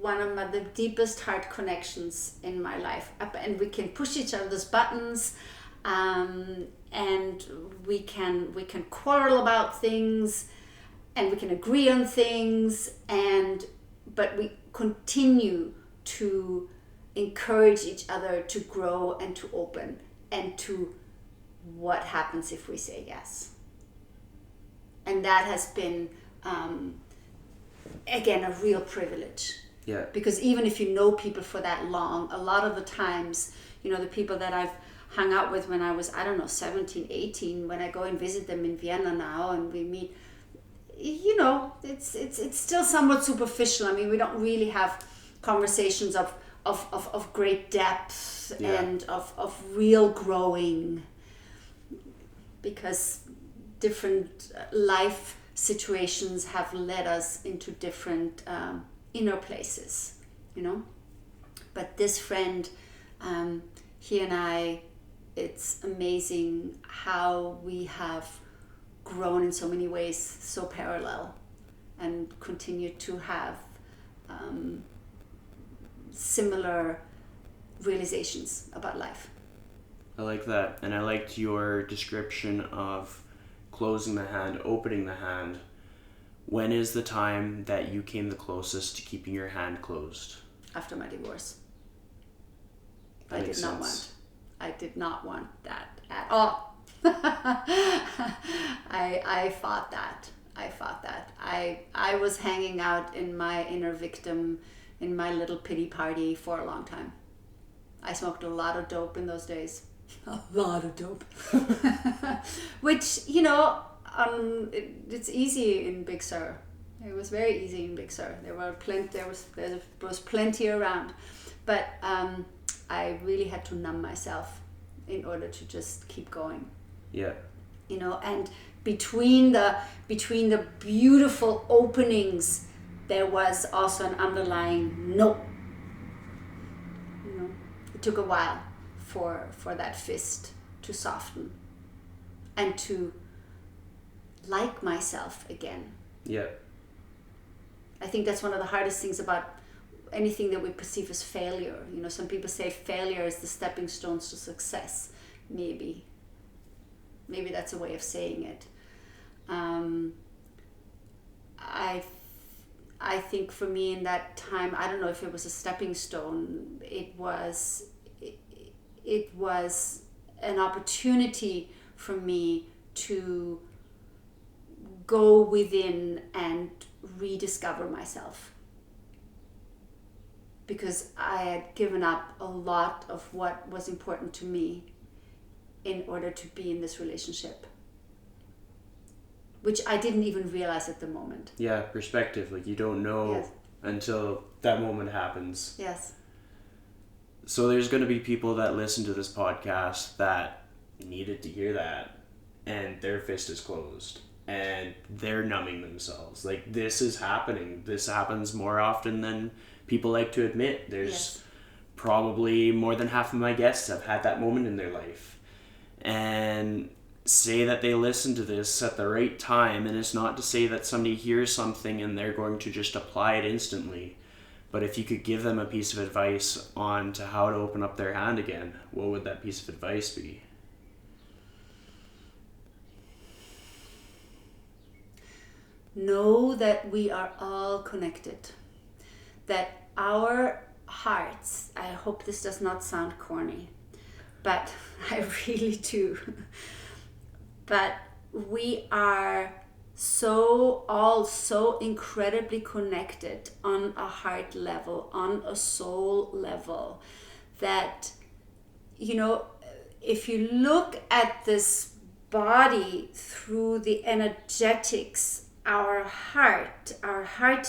one of the deepest heart connections in my life. And we can push each other's buttons, and we can quarrel about things, and we can agree on things, but we continue to encourage each other to grow and to open, and to what happens if we say yes. And that has been, again, a real privilege. Yeah. Because even if you know people for that long, a lot of the times, you know, the people that I've hung out with when I was, 17, 18, when I go and visit them in Vienna now and we meet, you know, it's still somewhat superficial. I mean, we don't really have conversations of great depth, yeah, and of real growing, because different life situations have led us into different inner places, you know. But this friend, he and I, it's amazing how we have grown in so many ways, so parallel, and continue to have similar realizations about life. I like that. And I liked your description of closing the hand, opening the hand. When is the time that you came the closest to keeping your hand closed? After my divorce. That makes sense. I did not want that at all. I fought that. I was hanging out in my inner victim, in my little pity party for a long time. I smoked a lot of dope in those days. A lot of dope. Which, you know, it's easy in Big Sur. It was very easy in Big Sur. There was plenty around. But I really had to numb myself in order to just keep going. Yeah. You know, and between the beautiful openings, there was also an underlying no. You know, it took a while for that fist to soften and to like myself again. Yeah. I think that's one of the hardest things about anything that we perceive as failure. You know, some people say failure is the stepping stones to success. Maybe Maybe that's a way of saying it. I think for me in that time, I don't know if it was a stepping stone. It was an opportunity for me to go within and rediscover myself, because I had given up a lot of what was important to me in order to be in this relationship, which I didn't even realize at the moment. Yeah, perspective. Like, you don't know Yes. until that moment happens. Yes. So there's going to be people that listen to this podcast that needed to hear that, and their fist is closed and they're numbing themselves. Like, this is happening. This happens more often than people like to admit. There's Yes. probably more than half of my guests have had that moment in their life. And say that they listen to this at the right time, and it's not to say that somebody hears something and they're going to just apply it instantly. But if you could give them a piece of advice on to how to open up their hand again, what would that piece of advice be? Know that we are all connected. That our hearts, I hope this does not sound corny, but I really do. But we are all so incredibly connected on a heart level, on a soul level, that, if you look at this body through the energetics, our heart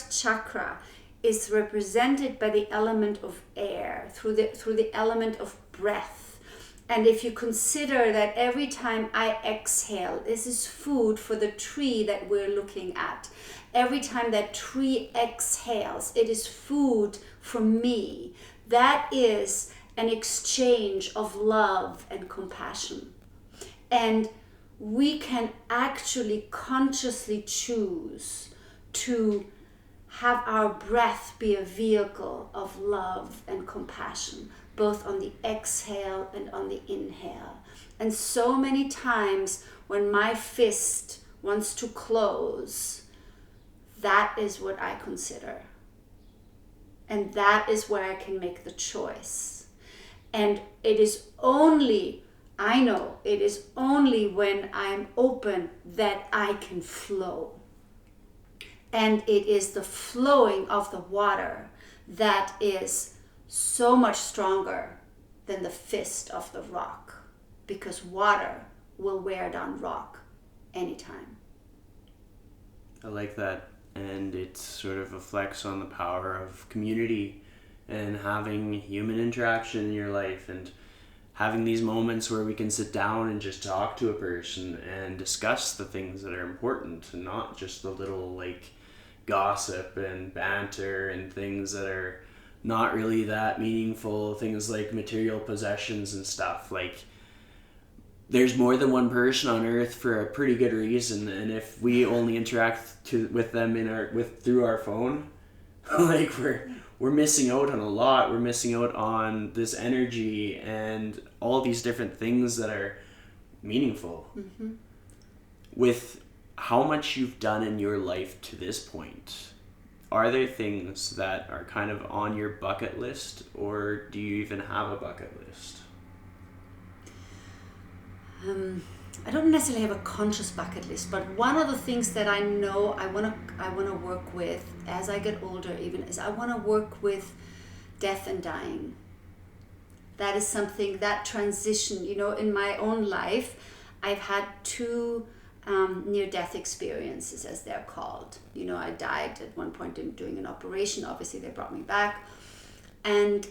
chakra is represented by the element of air, through the element of breath. And if you consider that every time I exhale, this is food for the tree that we're looking at. Every time that tree exhales, it is food for me. That is an exchange of love and compassion. And we can actually consciously choose to have our breath be a vehicle of love and compassion, both on the exhale and on the inhale. And so many times when my fist wants to close, that is what I consider. And that is where I can make the choice. And it is only when I'm open that I can flow. And it is the flowing of the water that is so much stronger than the fist of the rock, because water will wear down rock anytime. I like that. And it sort of reflects on the power of community and having human interaction in your life, and having these moments where we can sit down and just talk to a person and discuss the things that are important, and not just the little like gossip and banter and things that are not really that meaningful, things like material possessions and stuff. Like, there's more than one person on earth for a pretty good reason, and if we only interact with them through our phone, like we're missing out on a lot. We're missing out on this energy and all these different things that are meaningful. Mm-hmm. With how much you've done in your life to this point, are there things that are kind of on your bucket list, or do you even have a bucket list? I don't necessarily have a conscious bucket list, but one of the things that I know I want to work with as I get older even is I want to work with death and dying. That is something, that transition, in my own life, I've had two near-death experiences, as they're called. I died at one point in doing an operation. Obviously, they brought me back. And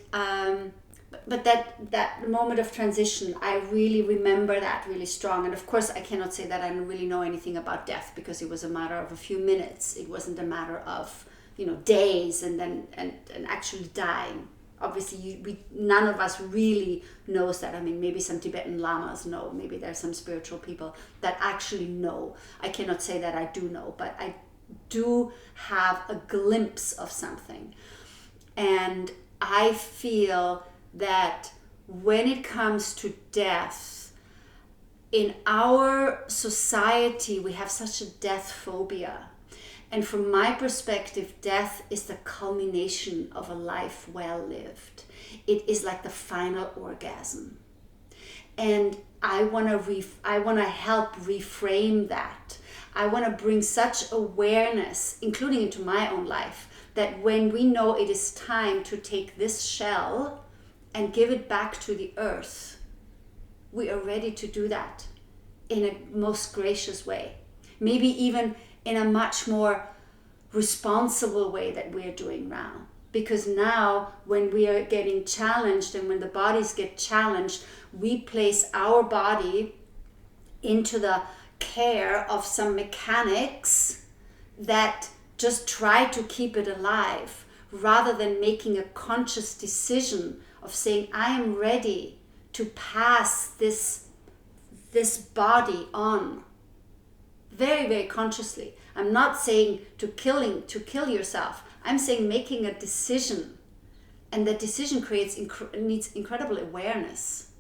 but that moment of transition, I really remember that really strong. And of course, I cannot say that I don't really know anything about death, because it was a matter of a few minutes. It wasn't a matter of days and actually dying. Obviously, none of us really knows that. I mean, maybe some Tibetan lamas know. Maybe there's some spiritual people that actually know. I cannot say that I do know, but I do have a glimpse of something. And I feel that when it comes to death, in our society, we have such a death phobia. And from my perspective, death is the culmination of a life well lived. It is like the final orgasm. And I want to help reframe that. I want to bring such awareness, including into my own life, that when we know it is time to take this shell and give it back to the earth, we are ready to do that in a most gracious way. Maybe even in a much more responsible way that we're doing now. Because now when we are getting challenged and when the bodies get challenged, we place our body into the care of some mechanics that just try to keep it alive, rather than making a conscious decision of saying, I am ready to pass this body on, very, very consciously. I'm not saying to kill yourself. I'm saying making a decision, and that decision needs incredible awareness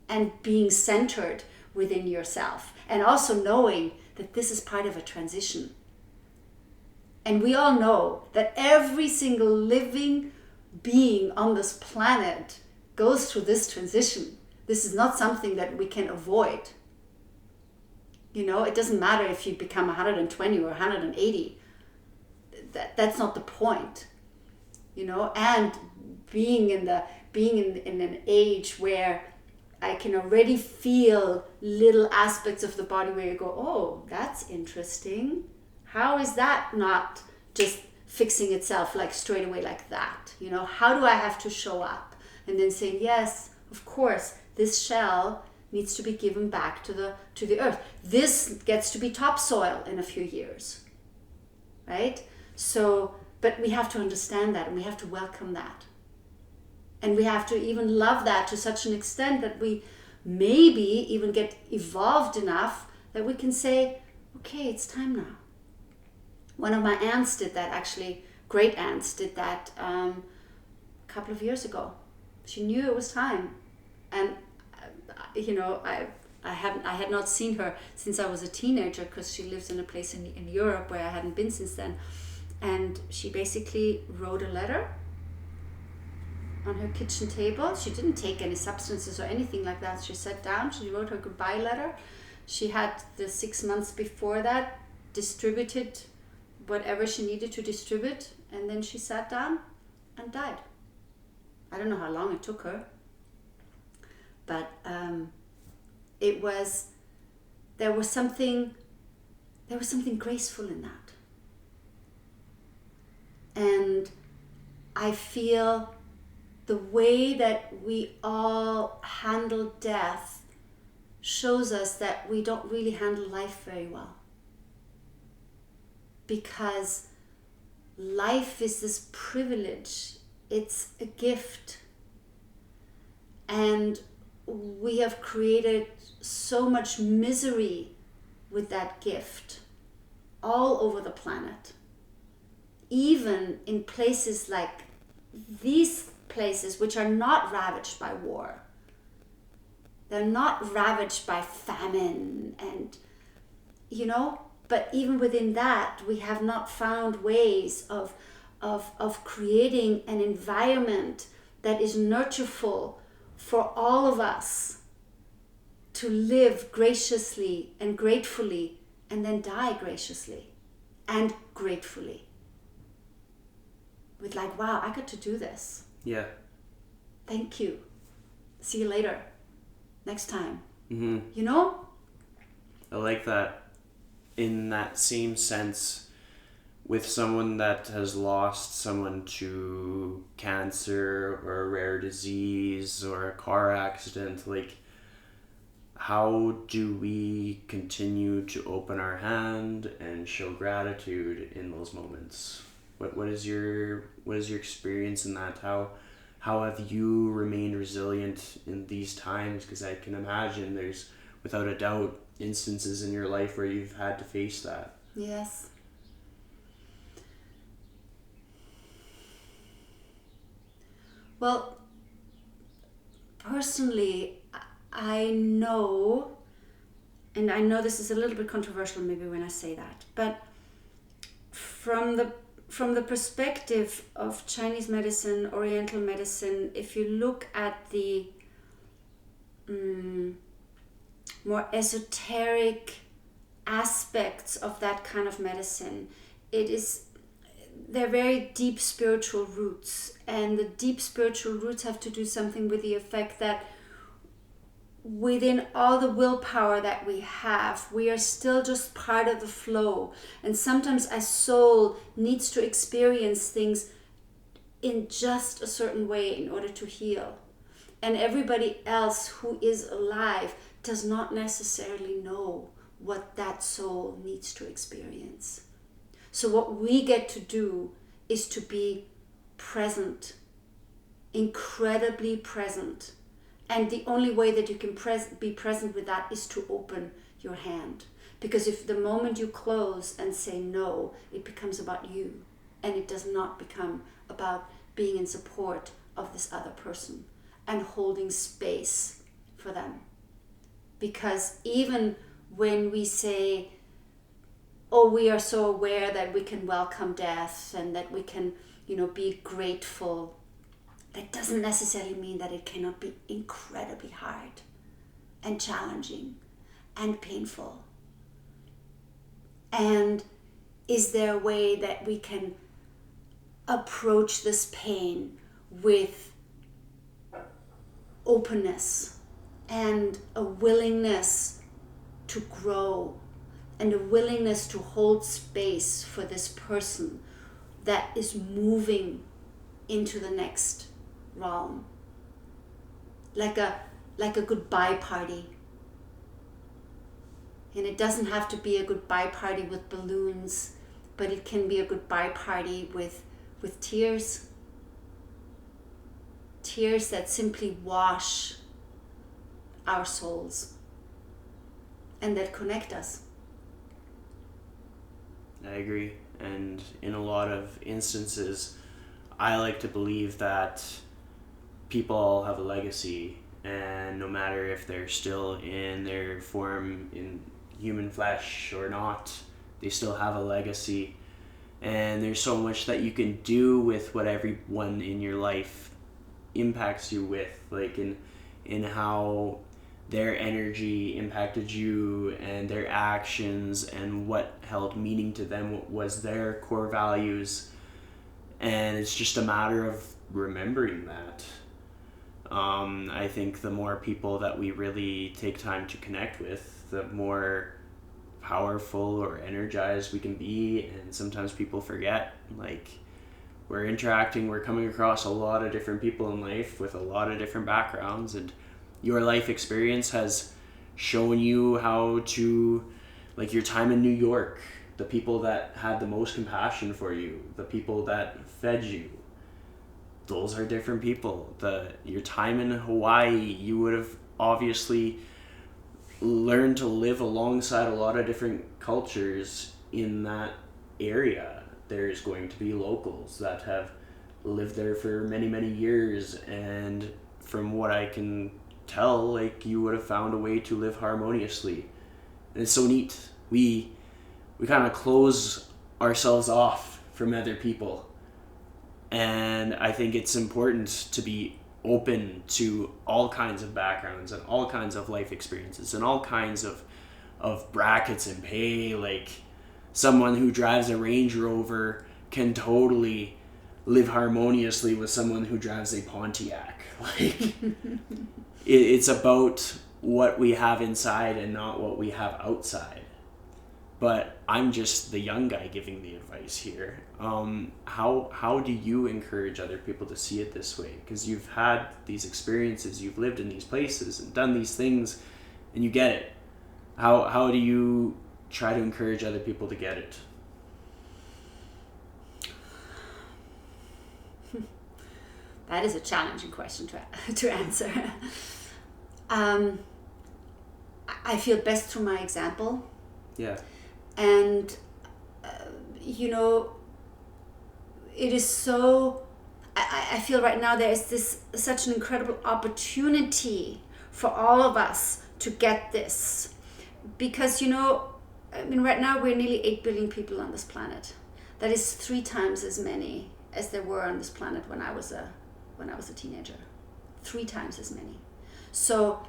and being centered within yourself, and also knowing that this is part of a transition. And we all know that every single living being on this planet goes through this transition. This is not something that we can avoid. You know, it doesn't matter if you become 120 or 180. That's not the point. You know, and being in an age where I can already feel little aspects of the body where you go, oh, that's interesting. How is that not just fixing itself like straight away like that? You know, how do I have to show up? And then saying, yes, of course, this shell needs to be given back to the earth. This gets to be topsoil in a few years, right? So, but we have to understand that, and we have to welcome that. And we have to even love that to such an extent that we maybe even get evolved enough that we can say, okay, it's time now. One of my aunts did that, actually, great aunts did that a couple of years ago. She knew it was time. And, you know, I had not seen her since I was a teenager, because she lives in a place in Europe where I hadn't been since then. And she basically wrote a letter on her kitchen table. She didn't take any substances or anything like that. She sat down, she wrote her goodbye letter. She had the 6 months before that distributed whatever she needed to distribute, and then she sat down and died. I don't know how long it took her, but there was something graceful in that. And I feel the way that we all handle death shows us that we don't really handle life very well. Because life is this privilege, it's a gift. And we have created so much misery with that gift all over the planet. Even in places like these places, which are not ravaged by war. They're not ravaged by famine and, you know, but even within that, we have not found ways of creating an environment that is nurtureful for all of us to live graciously and gratefully, and then die graciously and gratefully. With like, wow, I got to do this. Yeah. Thank you. See you later. Next time. Mm-hmm. You know? I like that. In that same sense, with someone that has lost someone to cancer or a rare disease or a car accident, like, how do we continue to open our hand and show gratitude in those moments? What is your experience in that? How have you remained resilient in these times? Because I can imagine there's, without a doubt, instances in your life where you've had to face that. Yes. Well, personally, I know and I know this is a little bit controversial maybe when I say that, but from the perspective of Chinese medicine, Oriental medicine, if you look at the more esoteric aspects of that kind of medicine, they're very deep spiritual roots, and the deep spiritual roots have to do something with the effect that within all the willpower that we have, we are still just part of the flow, and sometimes a soul needs to experience things in just a certain way in order to heal, and everybody else who is alive does not necessarily know what that soul needs to experience. So what we get to do is to be present, incredibly present. And the only way that you can be present with that is to open your hand. Because if the moment you close and say no, it becomes about you. And it does not become about being in support of this other person and holding space for them. Because even when we say, oh, we are so aware that we can welcome death and that we can, be grateful, that doesn't necessarily mean that it cannot be incredibly hard and challenging and painful. And is there a way that we can approach this pain with openness and a willingness to grow and a willingness to hold space for this person that is moving into the next realm, like a goodbye party. And it doesn't have to be a goodbye party with balloons, but it can be a goodbye party with tears that simply wash our souls and that connect us. I agree. And in a lot of instances, I like to believe that people all have a legacy, and no matter if they're still in their form in human flesh or not, they still have a legacy. And there's so much that you can do with what everyone in your life impacts you with, like in how their energy impacted you and their actions and what held meaning to them, what was their core values. And it's just a matter of remembering that. I think the more people that we really take time to connect with, the more powerful or energized we can be. And sometimes people forget, like, we're interacting, we're coming across a lot of different people in life with a lot of different backgrounds, and your life experience has shown you how to, like your time in New York, the people that had the most compassion for you, the people that fed you, those are different people. Your time in Hawaii, you would have obviously learned to live alongside a lot of different cultures in that area. There's going to be locals that have lived there for many, many years, and from what I can tell, like, you would have found a way to live harmoniously. And it's so neat. We kind of close ourselves off from other people, and I think it's important to be open to all kinds of backgrounds and all kinds of life experiences and all kinds of brackets and pay. Like, someone who drives a Range Rover can totally live harmoniously with someone who drives a Pontiac. Like, it's about what we have inside and not what we have outside. But I'm just the young guy giving the advice here. How do you encourage other people to see it this way? Because you've had these experiences, you've lived in these places and done these things, and you get it. How do you try to encourage other people to get it? That is a challenging question to answer. I feel best through my example. Yeah. And, it is so... I feel right now there is such an incredible opportunity for all of us to get this. because, I mean, right now we're nearly 8 billion people on this planet. That is 3 times as many as there were on this planet when I was a teenager. 3 times as many. So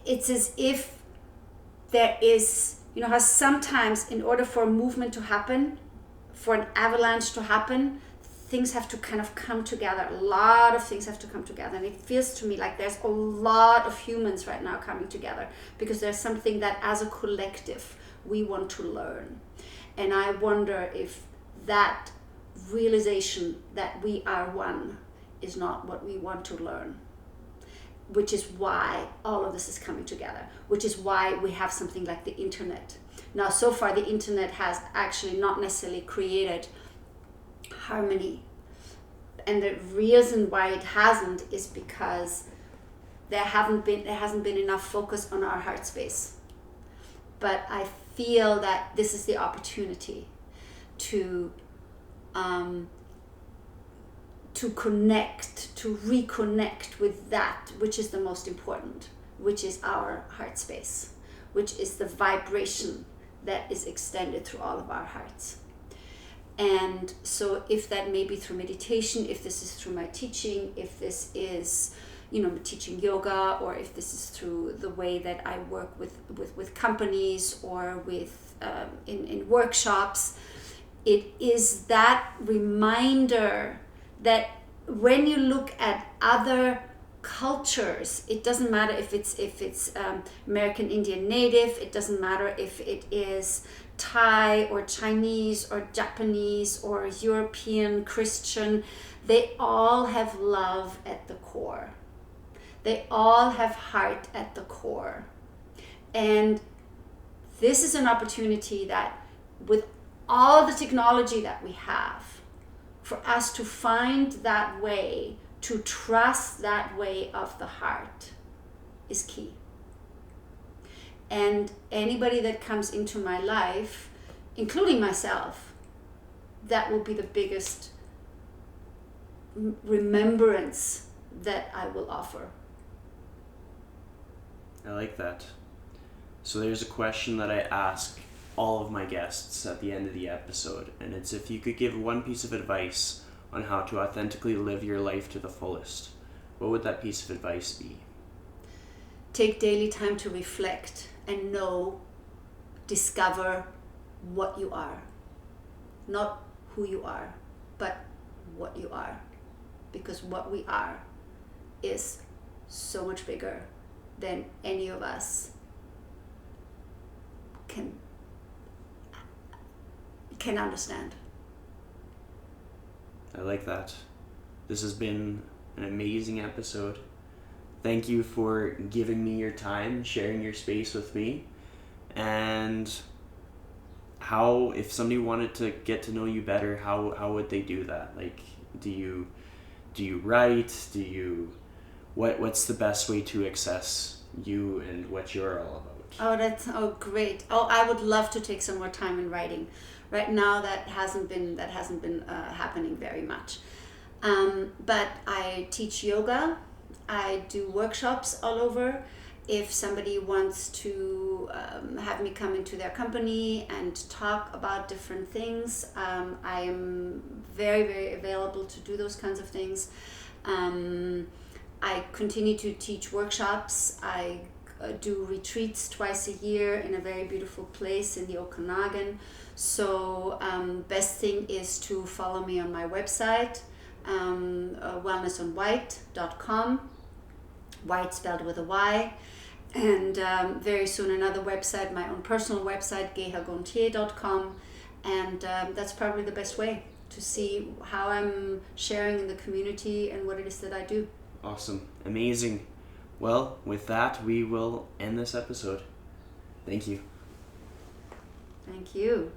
it's as if there is, how sometimes in order for a movement to happen, for an avalanche to happen, things have to kind of come together. A lot of things have to come together. And it feels to me like there's a lot of humans right now coming together because there's something that as a collective we want to learn. And I wonder if that realization that we are one is not what we want to learn, which is why all of this is coming together, which is why we have something like the internet. Now, so far, the internet has actually not necessarily created harmony. And the reason why it hasn't is because there hasn't been enough focus on our heart space. But I feel that this is the opportunity to connect, to reconnect with that which is the most important, which is our heart space, which is the vibration that is extended through all of our hearts. And so if that may be through meditation, if this is through my teaching, if this is, teaching yoga, or if this is through the way that I work with companies or with in workshops, it is that reminder that when you look at other cultures, it doesn't matter if it's American Indian Native, it doesn't matter if it is Thai or Chinese or Japanese or European Christian, they all have love at the core. They all have heart at the core. And this is an opportunity that with all the technology that we have, for us to find that way, to trust that way of the heart is key. And anybody that comes into my life, including myself, that will be the biggest remembrance that I will offer. I like that. So there's a question that I ask all of my guests at the end of the episode, and it's if you could give one piece of advice on how to authentically live your life to the fullest, what would that piece of advice be? Take daily time to reflect and discover what you are. Not who you are, but what you are. Because what we are is so much bigger than any of us can understand. I like that. This has been an amazing episode. Thank you for giving me your time, sharing your space with me. And how, if somebody wanted to get to know you better, how would they do that? Like, do you write? What's the best way to access you and what you're all about? Oh, great. Oh, I would love to take some more time in writing. Right now, that hasn't been happening very much. But I teach yoga. I do workshops all over. If somebody wants to have me come into their company and talk about different things, I am very, very available to do those kinds of things. I continue to teach workshops. I do retreats twice a year in a very beautiful place in the Okanagan. So best thing is to follow me on my website, wellnessonwhite.com, white spelled with a Y. And very soon another website, my own personal website, gehagonthier.com. And that's probably the best way to see how I'm sharing in the community and what it is that I do. Awesome. Amazing. Well, with that, we will end this episode. Thank you. Thank you.